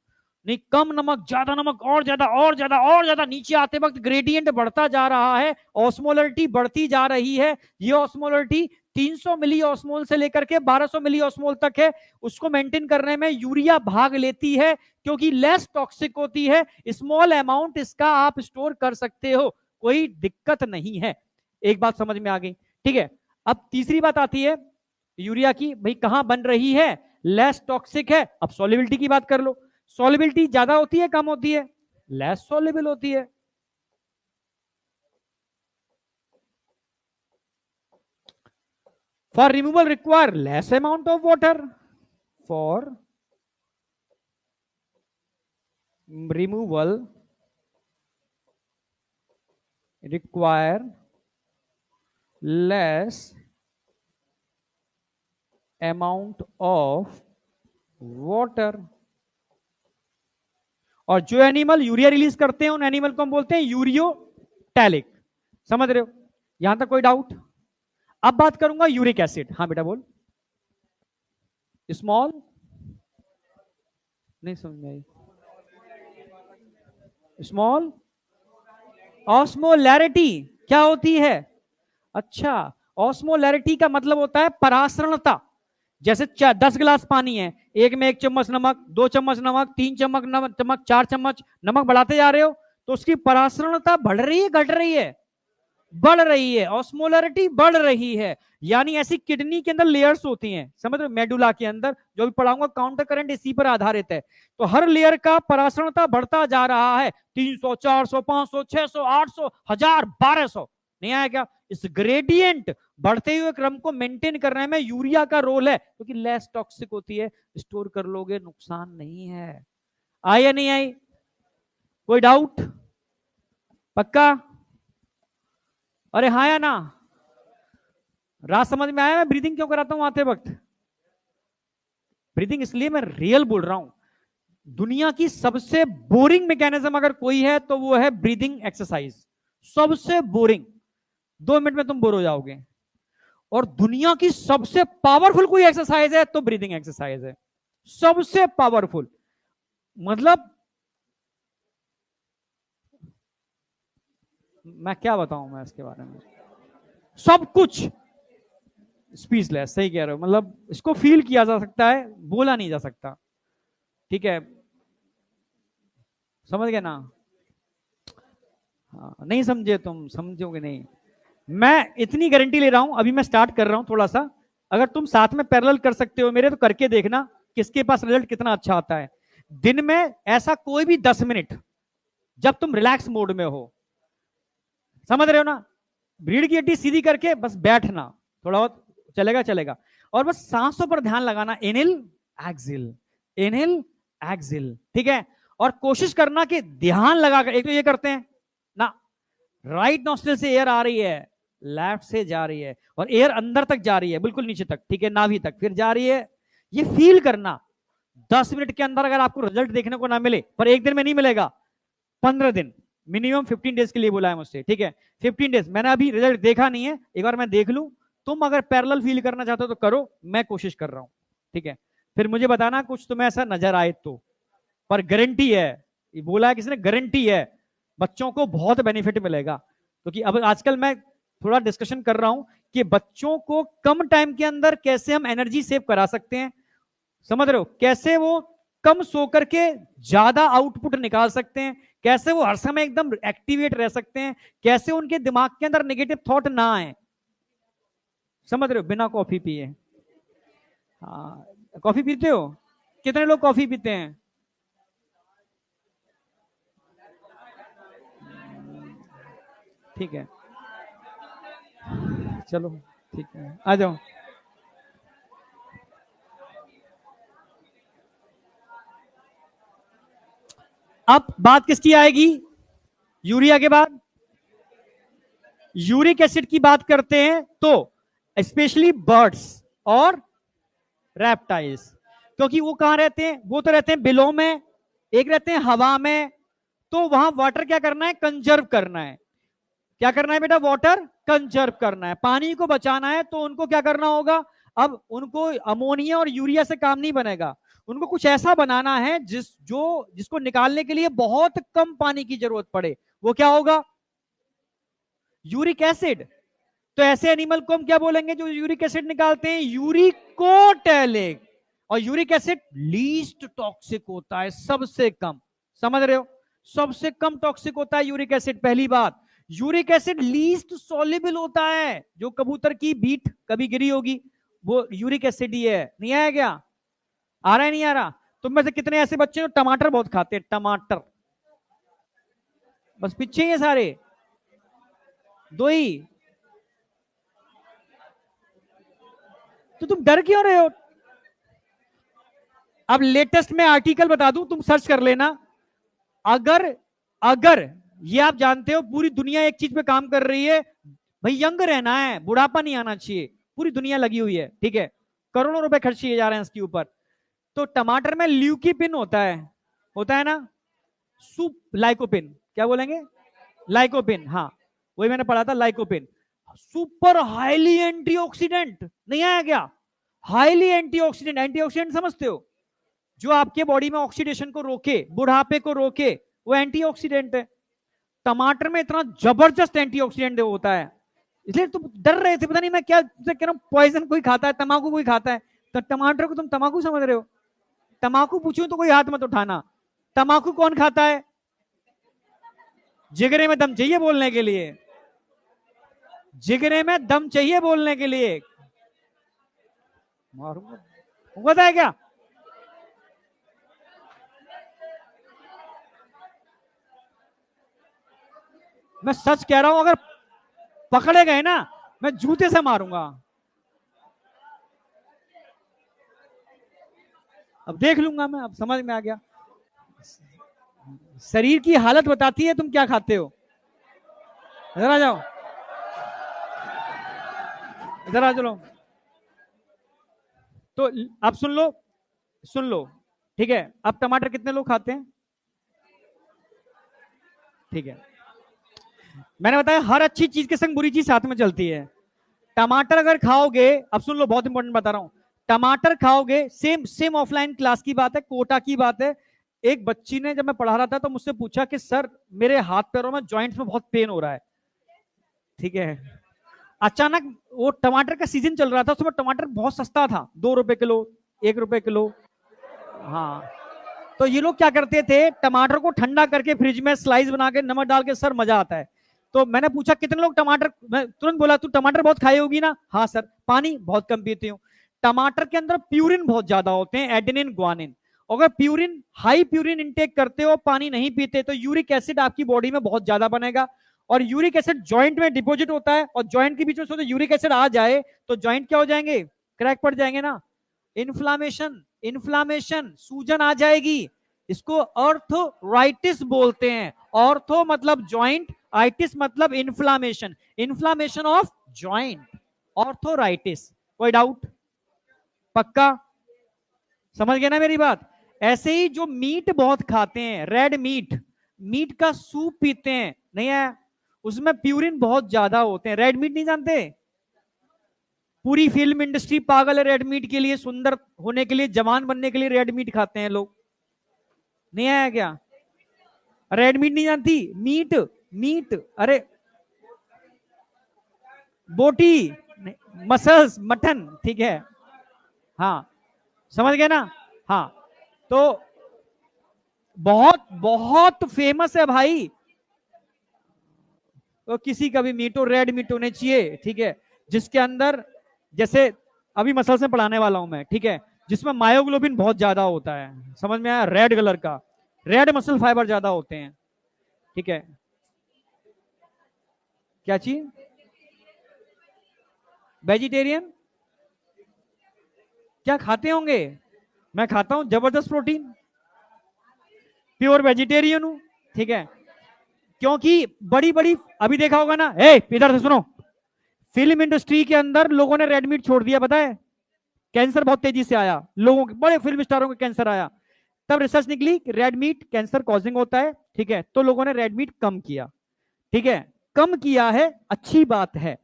नहीं, कम नमक, ज्यादा नमक, और ज्यादा और ज्यादा और ज्यादा, नीचे आते वक्त ग्रेडियंट बढ़ता जा रहा है, ऑस्मोलरिटी बढ़ती जा रही है। ये ऑस्मोलरिटी 300 मिली ऑस्मोल से लेकर के 1200 मिली ऑस्मोल तक है। उसको मेंटेन करने में यूरिया भाग लेती है क्योंकि लेस टॉक्सिक होती है, स्मॉल अमाउंट इसका आप स्टोर कर सकते हो, कोई दिक्कत नहीं है। एक बात समझ में आ गई, ठीक है। अब तीसरी बात आती है यूरिया की, भाई कहां बन रही है, लेस टॉक्सिक है। अब सॉल्युबिलिटी की बात कर लो, सॉल्युबिलिटी ज्यादा होती है कम होती है, लेस सॉल्युबल होती है। For removal require less amount of water, for removal require less amount of water. और जो एनिमल यूरिया रिलीज करते हैं उन एनिमल को हम बोलते हैं यूरियोटैलिक। समझ रहे हो, यहां तक कोई डाउट? अब बात करूंगा यूरिक एसिड। हाँ बेटा बोल। स्मॉल, नहीं समझ में आई। स्मॉल ऑस्मोलैरिटी क्या होती है? अच्छा, ऑस्मोलैरिटी का मतलब होता है परासरणता। जैसे 10 गिलास पानी है, एक में 1 चम्मच नमक, 2 चम्मच नमक, 3 चम्मच नमक, 4 चम्मच नमक बढ़ाते जा रहे हो तो उसकी परासरणता बढ़ रही है घट रही है? बढ़ रही है, ऑस्मोलैरिटी बढ़ रही है। यानी ऐसी किडनी के अंदर लेयर्स होती हैं, समझ रहे हो, मेडुला के अंदर, जो भी पढ़ाऊंगा काउंटर करंट इसी पर आधारित है। तो हर लेयर का परासरणता बढ़ता जा रहा है, 300, 400, 500, 600, 800, 1000, 1200। नहीं आया क्या? इस ग्रेडियंट बढ़ते हुए क्रम को मेंटेन करने में यूरिया का रोल है, क्योंकि लेस टॉक्सिक होती है, स्टोर कर लोगे, नुकसान नहीं है। आई या नहीं आई? कोई डाउट? पक्का? अरे हाँ या ना? रात समझ में आया? मैं ब्रीदिंग क्यों कराता हूं आते वक्त? ब्रीदिंग इसलिए मैं रियल बोल रहा हूं। दुनिया की सबसे बोरिंग मैकेनिज्म अगर कोई है तो वो है ब्रीदिंग एक्सरसाइज। सबसे बोरिंग, 2 मिनट में तुम बोर हो जाओगे। और दुनिया की सबसे पावरफुल कोई एक्सरसाइज है तो ब्रीदिंग एक्सरसाइज है, सबसे पावरफुल। मतलब मैं क्या बताऊं मैं इसके बारे में, सब कुछ स्पीचलेस। सही कह रहे हो, मतलब इसको फील किया जा सकता है, बोला नहीं जा सकता। ठीक है, समझ गए ना? हाँ, नहीं समझे तुम, समझोगे नहीं। मैं इतनी गारंटी ले रहा हूं, अभी मैं स्टार्ट कर रहा हूं थोड़ा सा, अगर तुम साथ में पैरेलल कर सकते हो मेरे तो करके देखना किसके पास रिजल्ट कितना अच्छा आता है। दिन में ऐसा कोई भी 10 मिनट जब तुम रिलैक्स मोड में हो, समझ रहे हो ना, रीढ़ की हड्डी सीधी करके बस बैठना, थोड़ा बहुत चलेगा चलेगा, और बस सांसों पर ध्यान लगाना, इनहेल एक्सहेल, इनहेल एक्सहेल, ठीक है। और कोशिश करना कि ध्यान लगाकर, एक तो ये करते हैं ना, राइट नॉस्ट्रिल से एयर आ रही है, लेफ्ट से जा रही है, और एयर अंदर तक जा रही है, बिल्कुल नीचे तक, ठीक है, नाभि तक, फिर जा रही है। ये फील करना। 10 मिनट के अंदर अगर आपको रिजल्ट देखने को ना मिले, पर एक दिन में नहीं मिलेगा, 15 दिन, मिनिमम 15 डेज के लिए बोला है मुझसे, ठीक है। 15 डेज, मैंने अभी रिजल्ट देखा नहीं है, एक बार मैं देख लूं। तुम अगर पैरेलल फील करना चाहते हो तो करो, मैं कोशिश कर रहा हूं, ठीक है। फिर मुझे बताना कुछ तुम्हें ऐसा नजर आए तो, पर गारंटी है, ये बोला है किसी ने, गारंटी है बच्चों को बहुत बेनिफिट मिलेगा। क्योंकि अब आजकल मैं थोड़ा डिस्कशन कर रहा हूं कि बच्चों को कम टाइम के अंदर कैसे हम एनर्जी सेव करा सकते हैं, समझ रहे हो, कैसे वो कम सो करके ज्यादा आउटपुट निकाल सकते हैं, कैसे वो हर समय एकदम एक्टिवेट रह सकते हैं, कैसे उनके दिमाग के अंदर नेगेटिव थॉट ना आए। समझ रहे हो? बिना कॉफी पिए। हाँ, कॉफी पीते हो? कितने लोग कॉफी पीते हैं? ठीक है, चलो ठीक है, आ जाओ। अब बात किसकी आएगी यूरिया के बाद? यूरिक एसिड की बात करते हैं तो स्पेशली बर्ड्स और रेप्टाइल्स, क्योंकि वो कहां रहते हैं? वो तो रहते हैं बिलों में, एक रहते हैं हवा में। तो वहां वाटर क्या करना है? कंजर्व करना है। क्या करना है बेटा? वाटर कंजर्व करना है, पानी को बचाना है। तो उनको क्या करना होगा? अब उनको अमोनिया और यूरिया से काम नहीं बनेगा, उनको कुछ ऐसा बनाना है जिसको निकालने के लिए बहुत कम पानी की जरूरत पड़े। वो क्या होगा? Uric acid. तो ऐसे एनिमल को हम क्या बोलेंगे जो यूरिक एसिड निकालते हैं? यूरिकोटैलिक। और यूरिक एसिड लीस्ट टॉक्सिक होता है, सबसे कम। समझ रहे हो? सबसे कम टॉक्सिक होता है यूरिक एसिड, पहली बात। यूरिक एसिड लीस्ट सॉल्युबल होता है। जो कबूतर की बीट कभी गिरी होगी वो यूरिक एसिड ही है। नहीं आया क्या? आ रहा है नहीं आ रहा? तुम में से कितने ऐसे बच्चे जो टमाटर बहुत खाते हैं? टमाटर बस पीछे ही है सारे, दो ही। तो तुम डर क्यों रहे हो? अब लेटेस्ट में आर्टिकल बता दूं, तुम सर्च कर लेना। अगर अगर ये आप जानते हो पूरी दुनिया एक चीज पे काम कर रही है, भाई यंग रहना है, बुढ़ापा नहीं आना चाहिए। पूरी दुनिया लगी हुई है, ठीक है, करोड़ों रुपए खर्च किए जा रहे हैं इसके ऊपर। तो टमाटर में ल्यूकीपिन होता है ना? सुप लाइकोपिन, क्या बोलेंगे? लाइकोपिन, हाँ, वही मैंने पढ़ा था, लाइकोपिन। Super highly antioxidant. नहीं आया क्या? Highly antioxidant. एंटीऑक्सीडेंट समझते हो? जो आपके बॉडी में ऑक्सीडेशन को रोके, बुढ़ापे को रोके, वो एंटीऑक्सीडेंट है। टमाटर में इतना जबरदस्त एंटीऑक्सीडेंट होता है, इसलिए तुम डर रहे थे, पता नहीं मैं क्या कह रहा हूं, पॉइजन कोई खाता है, तंबाकू कोई खाता है, तो टमाटर को तुम तंबाकू समझ रहे हो? तंबाकू पूछूं तो कोई हाथ मत उठाना। तंबाकू कौन खाता है? जिगरे में दम चाहिए बोलने के लिए, जिगरे में दम चाहिए बोलने के लिए। मारूंगा, पता है क्या? मैं सच कह रहा हूं, अगर पकड़े गए ना, मैं जूते से मारूंगा। अब देख लूंगा मैं, अब समझ में आ गया। शरीर की हालत बताती है तुम क्या खाते हो। इधर आ जाओ, इधर आ चलो। तो अब सुन लो, सुन लो, ठीक है। अब टमाटर कितने लोग खाते हैं? ठीक है, मैंने बताया हर अच्छी चीज के संग बुरी चीज साथ में चलती है। टमाटर अगर खाओगे, अब सुन लो, बहुत इंपॉर्टेंट बता रहा हूं, टमाटर खाओगे, सेम सेम ऑफलाइन क्लास की बात है, कोटा की बात है। एक बच्ची ने, जब मैं पढ़ा रहा था, तो मुझसे पूछा कि सर मेरे हाथ पैरों में जॉइंट्स में बहुत पेन हो रहा है, ठीक है। अचानक वो टमाटर का सीजन चल रहा था, उसमें टमाटर बहुत सस्ता था, 2 रुपए किलो, 1 रुपए किलो। हाँ, तो ये लोग क्या करते थे, टमाटर को ठंडा करके फ्रिज में स्लाइस बना के नमक डाल के, सर मजा आता है। तो मैंने पूछा कितने लोग टमाटर, मैं तुरंत बोला तू टमाटर बहुत खाई होगी ना? हाँ सर। पानी बहुत कम पीती हूँ। टमाटर के अंदर प्यूरिन बहुत ज्यादा होते हैं, एडेनिन ग्वानिन। अगर प्यूरिन, हाई प्यूरिन इंटेक करते हो, पानी नहीं पीते, तो यूरिक एसिड आपकी बॉडी में बहुत ज्यादा बनेगा। और यूरिक एसिड जॉइंट में डिपोजिट होता है, और जॉइंट के बीच में यूरिक एसिड आ जाए तो जॉइंट क्या हो जाएंगे? क्रैक पड़ जाएंगे ना। इन्फ्लामेशन, इन्फ्लामेशन, सूजन आ जाएगी। इसको ऑर्थोराइटिस बोलते हैं। ऑर्थो मतलब जॉइंट, आइटिस मतलब inflammation, inflammation of joint, arthritis. कोई डाउट? पक्का? समझ गए ना मेरी बात? ऐसे ही जो मीट बहुत खाते हैं, रेड मीट, मीट का सूप पीते हैं, नहीं है, उसमें प्यूरिन बहुत ज्यादा होते हैं। रेड मीट नहीं जानते? पूरी फिल्म इंडस्ट्री पागल है रेड मीट के लिए, सुंदर होने के लिए, जवान बनने के लिए रेड मीट खाते हैं लोग। नहीं आया क्या? रेड मीट नहीं जानती? मीट, मीट, अरे बोटी, मसल्स, मटन, ठीक है। हाँ, समझ गए ना? हाँ, तो बहुत बहुत फेमस है भाई। तो किसी का भी मीट हो, रेड मीट होने चाहिए, ठीक है, जिसके अंदर, जैसे अभी मसल्स में पढ़ाने वाला हूं मैं, ठीक है, जिसमें मायोग्लोबिन बहुत ज्यादा होता है, समझ में आया, रेड कलर का, रेड मसल फाइबर ज्यादा होते हैं, ठीक है। क्या चीज? वेजिटेरियन? क्या खाते होंगे? मैं खाता हूं जबरदस्त प्रोटीन, प्योर वेजिटेरियन हूं, ठीक है। क्योंकि बड़ी बड़ी, अभी देखा होगा ना, इधर से सुनो, फिल्म इंडस्ट्री के अंदर लोगों ने रेड मीट छोड़ दिया, पता है, कैंसर बहुत तेजी से आया, लोगों के, बड़े फिल्म स्टारों को कैंसर आया, तब रिसर्च निकली कि रेड मीट कैंसर कॉजिंग होता है, ठीक है, तो लोगों ने रेड मीट कम किया, ठीक है, कम किया है, अच्छी बात है,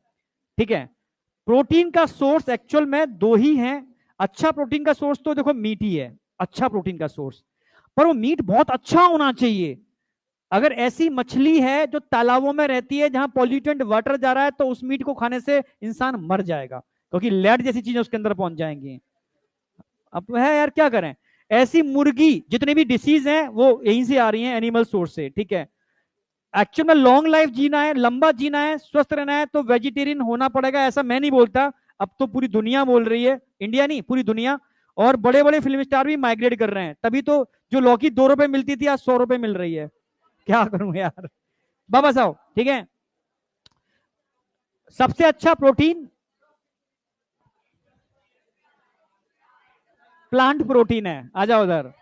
ठीक है। प्रोटीन का सोर्स एक्चुअल में दो ही है, अच्छा प्रोटीन का सोर्स तो देखो मीट ही है, अच्छा प्रोटीन का सोर्स, पर वो मीट बहुत अच्छा होना चाहिए। अगर ऐसी मछली है जो तालाबों में रहती है जहां पॉल्यूटेंट वाटर जा रहा है, तो उस मीट को खाने से इंसान मर जाएगा, क्योंकि लेड जैसी चीजें उसके अंदर पहुंच जाएंगी। अब है यार, क्या करें, ऐसी मुर्गी, जितनी भी डिसीज हैं वो यहीं से आ रही हैं, एनिमल सोर्स से, ठीक है। एक्चुअल में लॉन्ग लाइफ जीना है, लंबा जीना है, स्वस्थ रहना है, तो वेजिटेरियन होना पड़ेगा, ऐसा मैं नहीं बोलता, अब तो पूरी दुनिया बोल रही है, इंडिया नहीं पूरी दुनिया, और बड़े बड़े फिल्म स्टार भी माइग्रेट कर रहे हैं, तभी तो जो लौकी 2 रुपए मिलती थी आज 100 रुपए मिल रही है। क्या करूं यार, वापस आओ, ठीक है। सबसे अच्छा प्रोटीन प्लांट प्रोटीन है, आ जाओ उधर।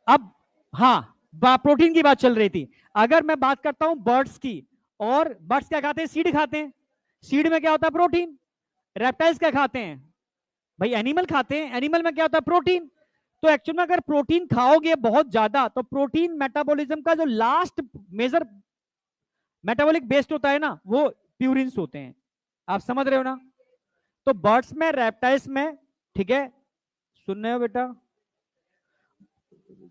अब, हाँ, प्रोटीन की बात चल रही थी, अगर मैं बात करता हूं बर्ड्स की, और बर्ड्स क्या खाते हैं, सीड खाते हैं, सीड में क्या होता है, प्रोटीन। रेप्टाइल्स क्या खाते हैं भाई, एनिमल खाते हैं, एनिमल में क्या होता है, प्रोटीन। तो एक्चुअल में अगर प्रोटीन खाओगे बहुत ज्यादा, तो प्रोटीन मेटाबॉलिज्म का जो लास्ट मेजर मेटाबॉलिक बेस्ड होता है ना, वो प्यूरिन्स होते हैं, आप समझ रहे हो ना। तो बर्ड्स में, रेप्टाइल्स में, ठीक है, सुन रहे हो बेटा,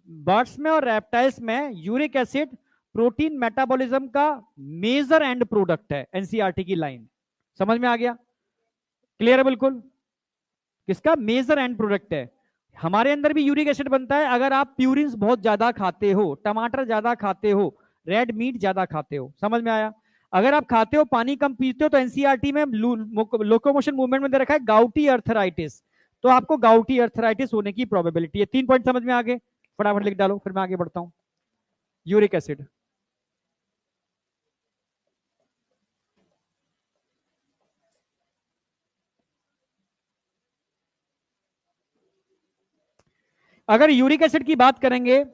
बर्ड्स में और रेप्टाइल्स में यूरिक एसिड प्रोटीन मेटाबॉलिज्म का मेजर एंड प्रोडक्ट है, एनसीईआरटी की लाइन, समझ में आ गया, क्लियर है बिल्कुल, किसका मेजर एंड प्रोडक्ट है। हमारे अंदर भी यूरिक एसिड बनता है, अगर आप प्यूरिन्स बहुत ज्यादा खाते हो, टमाटर ज्यादा खाते हो, रेड मीट ज्यादा खाते हो, समझ में आया। अगर आप खाते हो, पानी कम पीते हो, तो एनसीईआरटी में लोकोमोशन मूवमेंट में दे रखा है गाउटी अर्थराइटिस, तो आपको गाउटी अर्थराइटिस होने की प्रोबेबिलिटी है। 3 पॉइंट समझ में आ गए, फटाफट लिख डालो, फिर मैं आगे बढ़ता हूं। यूरिक एसिड, अगर यूरिक एसिड की बात करेंगे,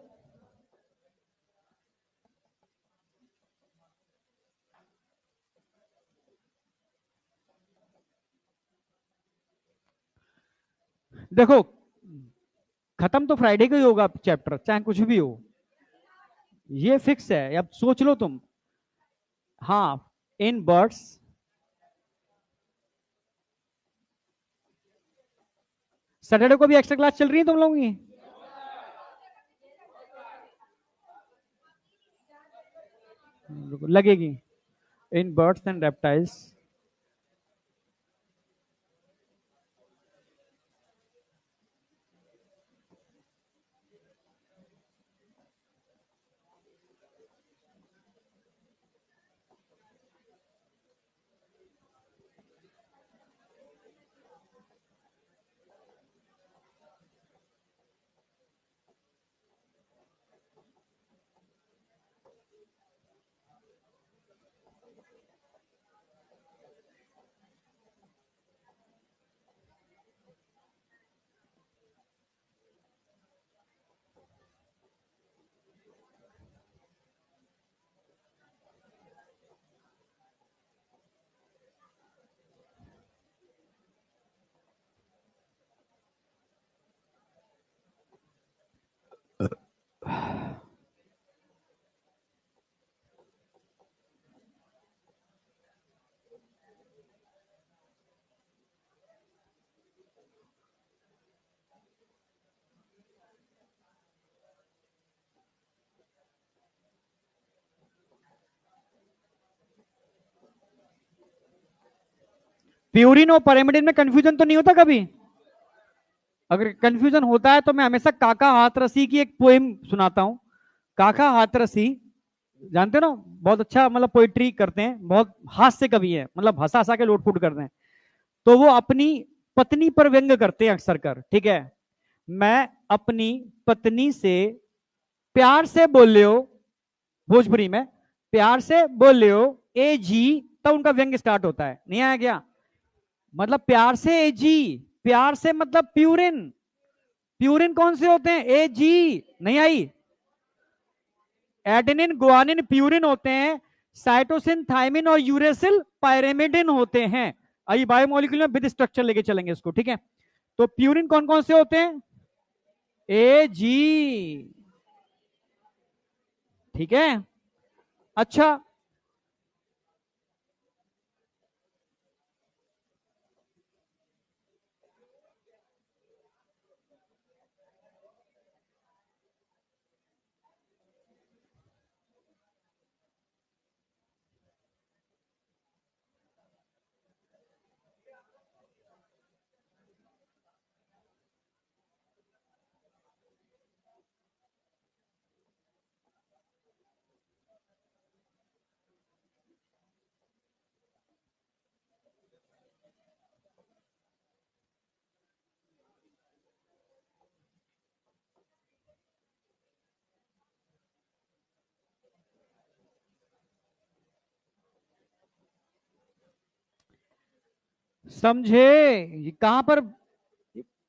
देखो, खत्म तो फ्राइडे को ही होगा चैप्टर, चाहे कुछ भी हो, ये फिक्स है, अब सोच लो तुम। हाँ, इन बर्ड्स, सैटरडे को भी एक्स्ट्रा क्लास चल रही है तुम लोगों की? लगेगी। In birds and reptiles, purine और पैरामिडिन में कंफ्यूजन तो नहीं होता कभी? अगर कंफ्यूजन होता है तो मैं हमेशा काका हाथरसी की एक पोएम सुनाता हूं। काका हाथरसी, जानते हो ना, बहुत अच्छा मतलब पोइट्री करते हैं, बहुत हास्य कवि है, मतलब हंसा हंसा के लोटफूट करते हैं। तो वो अपनी पत्नी पर व्यंग करते हैं अक्सर कर, ठीक है। मैं अपनी पत्नी से प्यार से बोलियो, भोजपुरी में प्यार से बोलियो ए जी, तब उनका व्यंग स्टार्ट होता है। नहीं आया क्या? मतलब प्यार से ए जी, प्यार से मतलब प्यूरिन। प्यूरिन कौन से होते हैं? ए जी। नहीं आई? एडेनिन, गुआनिन, प्यूरिन होते हैं। साइटोसिन, थायमिन और यूरेसिल पायरेमिडिन होते हैं। आइए बायोमोलिक्यूल में विद स्ट्रक्चर लेके चलेंगे इसको, ठीक है। तो प्यूरिन कौन कौन से होते हैं? ए जी, ठीक है। अच्छा, समझे ये कहां पर?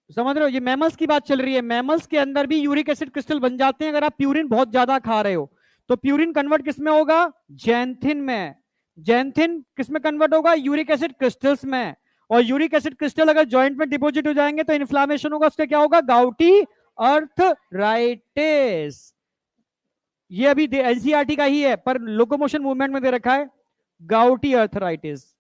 समझ रहे हो, ये मैमल्स की बात चल रही है। मैमल्स के अंदर भी यूरिक एसिड क्रिस्टल बन जाते हैं अगर आप प्यूरिन बहुत ज्यादा खा रहे हो। तो प्यूरिन कन्वर्ट किस में होगा? जैंथिन में। जैंथिन किस में कन्वर्ट होगा? यूरिक एसिड क्रिस्टल्स में। और यूरिक एसिड क्रिस्टल अगर जॉइंट में डिपॉजिट हो जाएंगे तो इन्फ्लामेशन होगा, उसका क्या होगा? Gouty arthritis. ये अभी एनसीईआरटी का ही है, पर लोकोमोशन मूवमेंट में दे रखा है gouty arthritis.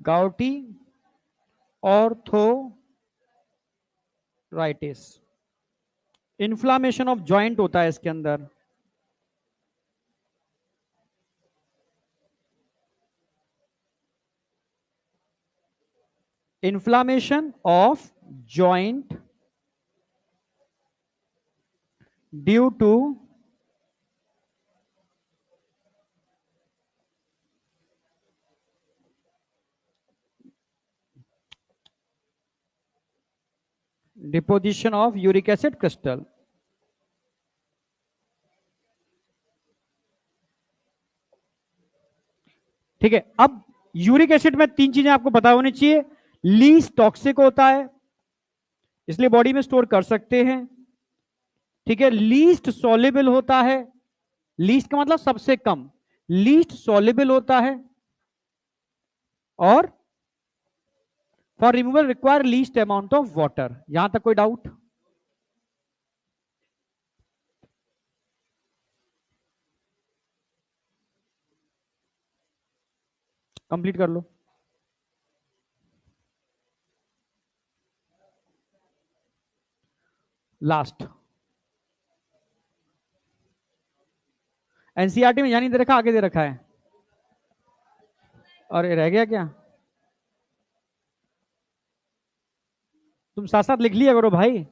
Gouty arthritis, inflammation of joint होता है इसके अंदर। Inflammation of joint due to deposition of uric acid crystal. ठीक है। अब यूरिक एसिड में तीन चीजें आपको पता होनी चाहिए। लीस्ट टॉक्सिक होता है, इसलिए बॉडी में स्टोर कर सकते हैं। ठीक है। लीस्ट सॉल्युबल होता है, लीस्ट का मतलब सबसे कम, लीस्ट सॉल्युबल होता है। और for removal require least amount of water. यहां तक कोई डाउट? कंप्लीट कर लो। लास्ट, एनसीईआरटी में यानी दे रखा, आगे दे रखा है। और ये रह गया क्या? तुम साथ साथ लिख लिया करो भाई।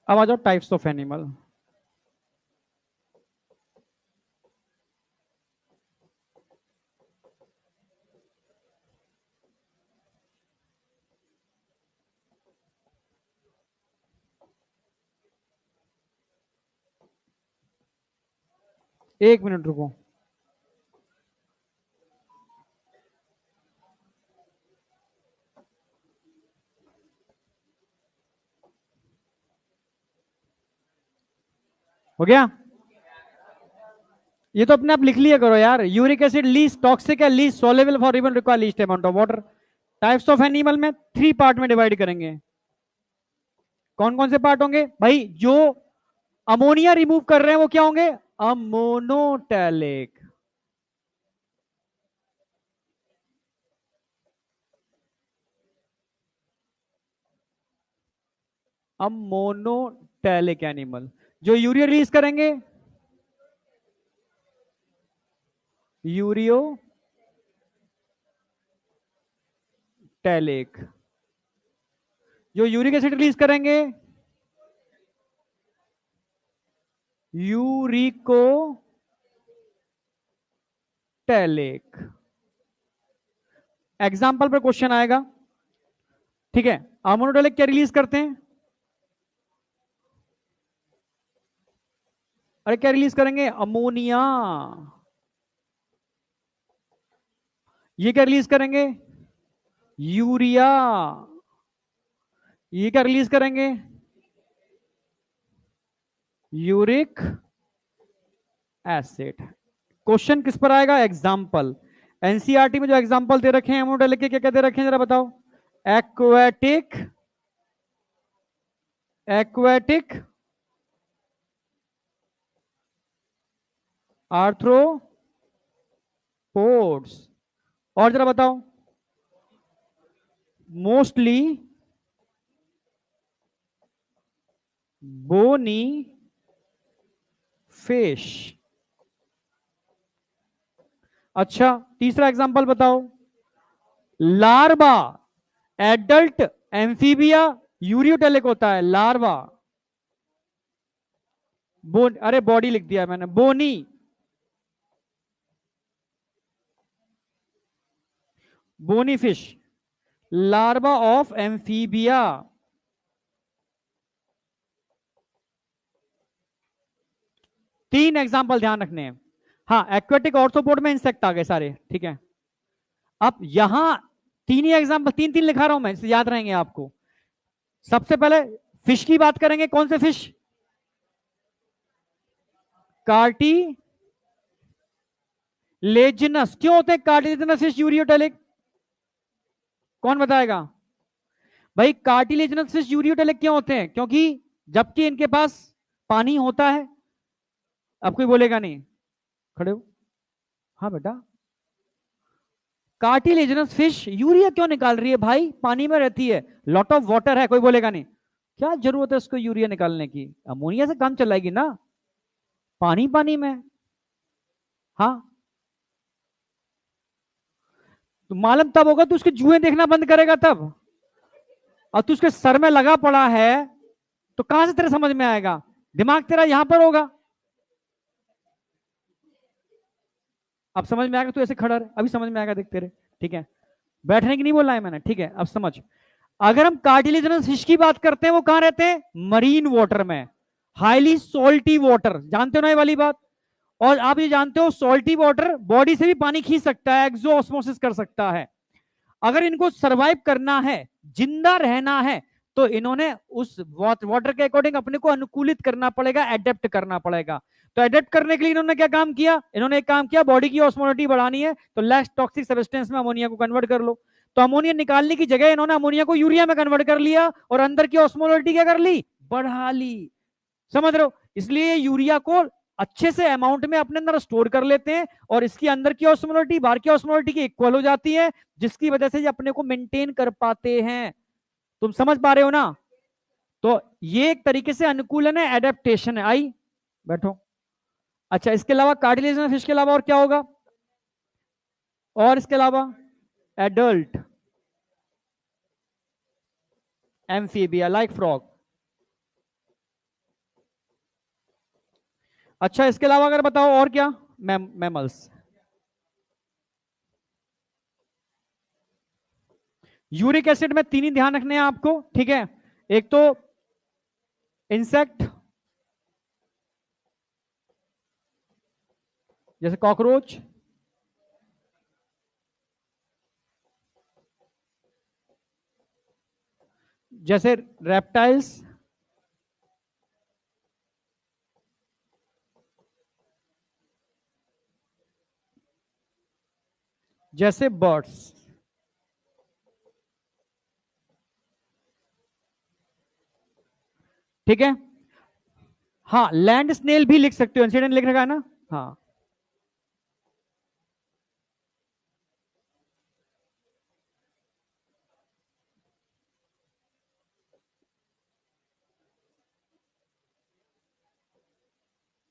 अब आ जाओ टाइप्स ऑफ एनिमल। एक मिनट रुको। हो गया? ये तो अपने आप लिख लिया करो यार। यूरिक एसिड लीस्ट टॉक्सिक है, least soluble for even require least amount of water. Types of animal में 3 पार्ट में डिवाइड करेंगे। कौन कौन से पार्ट होंगे भाई? जो अमोनिया रिमूव कर रहे हैं वो क्या होंगे? अमोनोटैलिक। Ammonotelic animal. जो यूरिया रिलीज करेंगे, यूरियो टैलिक। जो यूरिक एसिड रिलीज करेंगे, यूरिको टैलिक। एग्जाम्पल पर क्वेश्चन आएगा, ठीक है? अमोनोटैलिक क्या रिलीज करते हैं? अरे क्या रिलीज करेंगे? अमोनिया। ये क्या रिलीज करेंगे? यूरिया। ये क्या रिलीज करेंगे? Uric acid. क्वेश्चन किस पर आएगा? एग्जाम्पल। एनसीईआरटी में जो एग्जाम्पल दे रखे हैं एमोनोटैलिक के, क्या क्या दे रखे हैं जरा बताओ? Aquatic, aquatic arthropods. और जरा बताओ? Mostly bony fish. अच्छा, तीसरा एग्जांपल बताओ। लार्वा, एडल्ट एम्फीबिया यूरियोटेलिक होता है। लार्वा, अरे बॉडी लिख दिया मैंने, bony. Bony fish, larva of amphibia. तीन एग्जांपल ध्यान रखने हैं। हाँ, एक्वेटिक ऑर्थोपोड में इंसेक्ट आ गए सारे, ठीक है? अब यहां तीन ही एग्जांपल, तीन तीन लिखा रहा हूं मैं, इससे याद रहेंगे आपको। सबसे पहले फिश की बात करेंगे। कौन से फिश? कार्टिलेजिनस। क्यों होते हैं कार्टिलेजिनस फिश यूरियोटेलिक? कौन बताएगा भाई? कार्टिलेजिनस फिश यूरियोटेलिक क्यों होते हैं? क्योंकि जबकि इनके पास पानी होता है। अब कोई बोलेगा नहीं, खड़े हो। हाँ बेटा, कार्टिलेजिनस फिश यूरिया क्यों निकाल रही है भाई? पानी में रहती है, लॉट ऑफ वाटर है। कोई बोलेगा नहीं, क्या जरूरत है उसको यूरिया निकालने की? अमोनिया से काम चलाएगी ना, पानी पानी में। हाँ, तो मालूम तब होगा तो उसके जुएं देखना बंद करेगा तब। और तू उसके सर में लगा पड़ा है तो कहां से तेरे समझ में आएगा? दिमाग तेरा यहां पर होगा। अब समझ में आएगा? तू ऐसे खड़ा रहे, अभी समझ में आएगा, देख तेरे। ठीक है, बैठने की नहीं बोला है मैंने, ठीक है? अब समझ। अगर हम कार्टिलेजिनस फिश की बात करते हैं, वो कहां रहते हैं? मरीन वाटर में, हाईली सॉल्टी वाटर। जानते हो ना ये वाली बात? और आप ये जानते हो सॉल्टी वाटर बॉडी से भी पानी खींच सकता है, एक्सो ऑस्मोसिस कर सकता है। अगर इनको सरवाइव करना है, जिंदा रहना है, तो इन्होंने उस वाटर के अकॉर्डिंग अपने को अनुकूलित करना पड़ेगा, एडेप्ट करना पड़ेगा। तो एडेप्ट करने के लिए इन्होंने क्या काम किया? इन्होंने एक काम किया, बॉडी की ऑस्मोलिटी बढ़ानी है तो लेस टॉक्सिक सब्सटेंस में अमोनिया को कन्वर्ट कर लो। तो अमोनिया निकालने की जगह इन्होंने अमोनिया को यूरिया में कन्वर्ट कर लिया और अंदर की ऑस्मोलिटी क्या कर ली? बढ़ा ली। समझ रहे हो? इसलिए यूरिया को अच्छे से अमाउंट में अपने अंदर स्टोर कर लेते हैं और इसकी अंदर की ऑस्मोलिटी बाहर की ऑस्मोलिटी की इक्वल हो जाती है, जिसकी वजह से ये अपने को मेंटेन कर पाते हैं। तुम समझ पा रहे हो ना? तो ये एक तरीके से अनुकूलन है, एडेप्टेशन है। आई बैठो। अच्छा, इसके अलावा कार्टिलेजिनस फिश के अलावा और क्या होगा? और इसके अलावा एडल्ट एम्फीबिया लाइक फ्रॉग। अच्छा, इसके अलावा अगर बताओ और क्या? मैमल्स। यूरिक एसिड में तीन ही ध्यान रखने हैं आपको, ठीक है? एक तो इंसेक्ट, जैसे कॉकरोच, जैसे रेप्टाइल्स, जैसे बर्ड्स। ठीक है। हाँ, लैंड स्नेल भी लिख सकते हो, इंसिडेंट लिख रखा है ना। हाँ,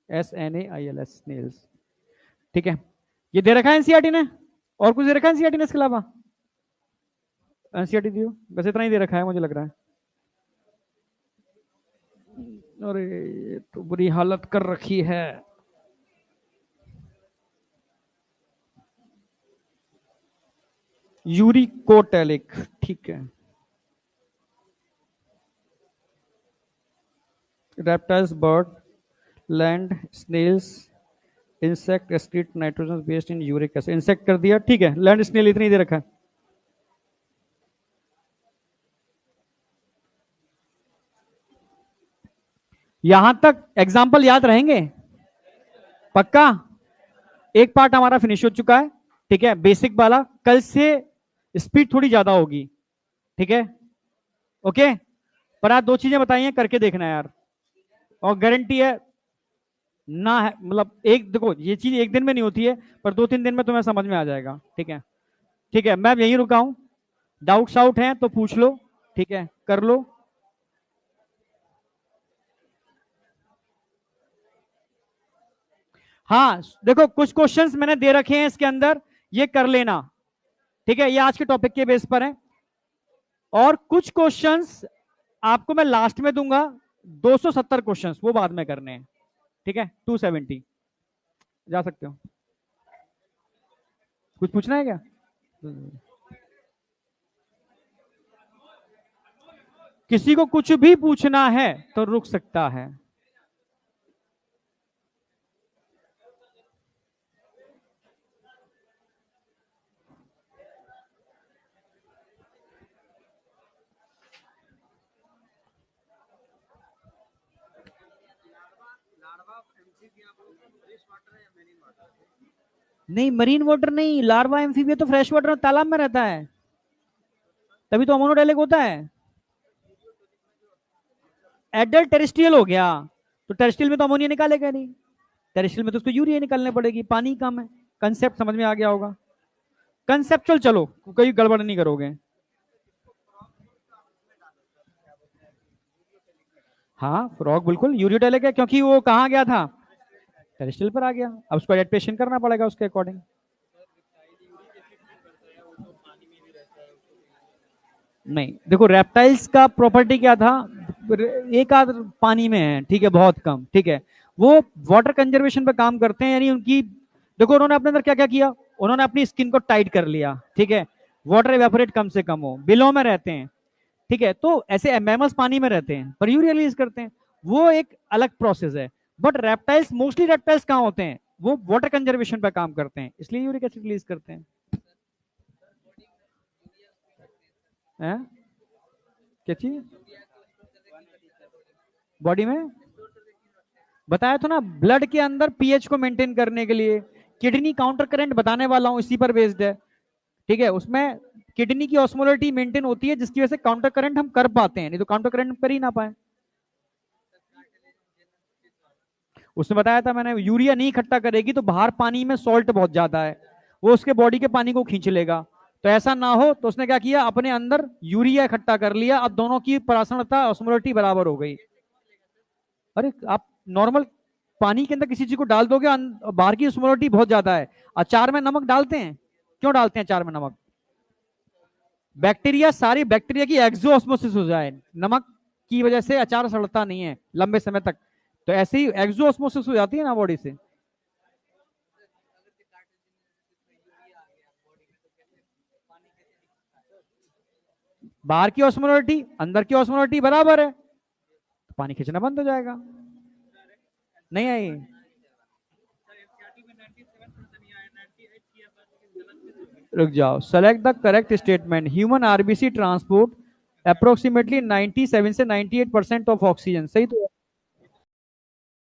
SNAILS, स्नेल्स। ठीक है, ये दे रखा है एनसीईआरटी ने, और कुछ दे रखा है एनसीईआरटी ने इसके अलावा? एनसीईआरटी दियो, बस इतना ही दे रखा है मुझे लग रहा है। अरे ये तो बुरी हालत कर रखी है। यूरिकोटेलिक, ठीक है। Reptiles, bird, land snails, insect excrete nitrogen based in uric acid. Insect कर दिया, ठीक है। लैंड स्नेल इतनी दे रखा है। यहां तक एग्जाम्पल याद रहेंगे? पक्का? एक पार्ट हमारा फिनिश हो चुका है, ठीक है, बेसिक वाला। कल से स्पीड थोड़ी ज्यादा होगी, ठीक है। ओके, पर आज दो चीजें बताई हैं, करके देखना है यार, और गारंटी है ना है, मतलब एक देखो ये चीज एक दिन में नहीं होती है, पर 2-3 दिन में तुम्हें समझ में आ जाएगा, ठीक है। ठीक है, मैं यहीं रुका हूं। डाउट शाउट है तो पूछ लो, ठीक है, कर लो। हाँ देखो, कुछ क्वेश्चंस मैंने दे रखे हैं इसके अंदर, ये कर लेना, ठीक है, ये आज के टॉपिक के बेस पर है। और कुछ क्वेश्चंस आपको मैं लास्ट में दूंगा, 270 क्वेश्चंस, वो बाद में करने हैं, ठीक है। 270, जा सकते हो। कुछ पूछना है क्या? किसी को कुछ भी पूछना है तो रुक सकता है। नहीं, मरीन वाटर नहीं, लार्वा एम्फीबिया तो फ्रेश वाटर तालाब में रहता है, तभी तो अमोनोडेलिक होता है। एडल्ट टेरेस्ट्रियल हो गया, तो टेरेस्ट्रियल में तो अमोनिया निकालेगा नहीं, टेरेस्ट्रियल में तो उसको यूरिया निकालने पड़ेगी, पानी कम है। कंसेप्ट समझ में आ गया होगा? कंसेप्चुअल चलो, कोई गड़बड़ नहीं करोगे। हाँ, फ्रॉग बिल्कुल यूरियोटेलिक है, क्योंकि वो कहाँ गया था? टेरेस्ट्रियल पर आ गया, अब उसको एडेप्टेशन करना पड़ेगा उसके अकॉर्डिंग। नहीं देखो, रेप्टाइल्स का प्रॉपर्टी क्या था, एक आध पानी में है, ठीक है, बहुत कम, ठीक है। वो वाटर कंजर्वेशन पे काम करते हैं, यानी उनकी, देखो उन्होंने अपने अंदर क्या क्या किया, उन्होंने अपनी स्किन को टाइट कर लिया, ठीक है, वाटर एवेपोरेट कम से कम हो, बिलों में रहते हैं, ठीक है। तो ऐसे मैमल्स पानी में रहते हैं पर यूरिया रिलीज करते हैं, वो एक अलग प्रोसेस है। बट रेप्टाइल्स, मोस्टली रेप्टाइल्स कहाँ होते हैं, वो वाटर कंजर्वेशन पे काम करते हैं, इसलिए यूरिक एसिड रिलीज करते हैं। हैं? क्या चीज? बॉडी में बताया तो ना, ब्लड के अंदर पीएच को मेंटेन करने के लिए। किडनी काउंटर करंट बताने वाला हूं, इसी पर बेस्ड है, ठीक है। उसमें किडनी की ऑस्मोलरिटी मेंटेन होती है, जिसकी वजह से काउंटर करंट हम कर पाते हैं, नहीं तो काउंटर करंट कर ही ना पाए। उसने बताया था मैंने, यूरिया नहीं इकट्ठा करेगी तो बाहर पानी में सॉल्ट बहुत ज्यादा है, वो उसके बॉडी के पानी को खींच लेगा, तो ऐसा ना हो तो उसने क्या किया, अपने अंदर यूरिया इकट्ठा कर लिया, अब दोनों की परासनता, ऑस्मोलरिटी बराबर हो गई। अरे आप नॉर्मल पानी के अंदर किसी चीज को डाल दोगे, बाहर की ऑस्मोलरिटी बहुत ज्यादा है। अचार में नमक डालते हैं, क्यों डालते हैं अचार में नमक? बैक्टीरिया, सारी बैक्टीरिया की एक्सो ऑस्मोसिस हो जाए, नमक की वजह से अचार सड़ता नहीं है लंबे समय तक, तो ऐसे ही एक्सो ऑस्मोसिस हो जाती है ना बॉडी से। बाहर की ऑस्मोलरिटी अंदर की ऑस्मोलरिटी बराबर है, तो पानी खींचना बंद हो जाएगा। नहीं आई? रुक जाओ, select the correct statement. Human RBC transport approximately 97 से 98% ऑफ ऑक्सीजन, सही तो है।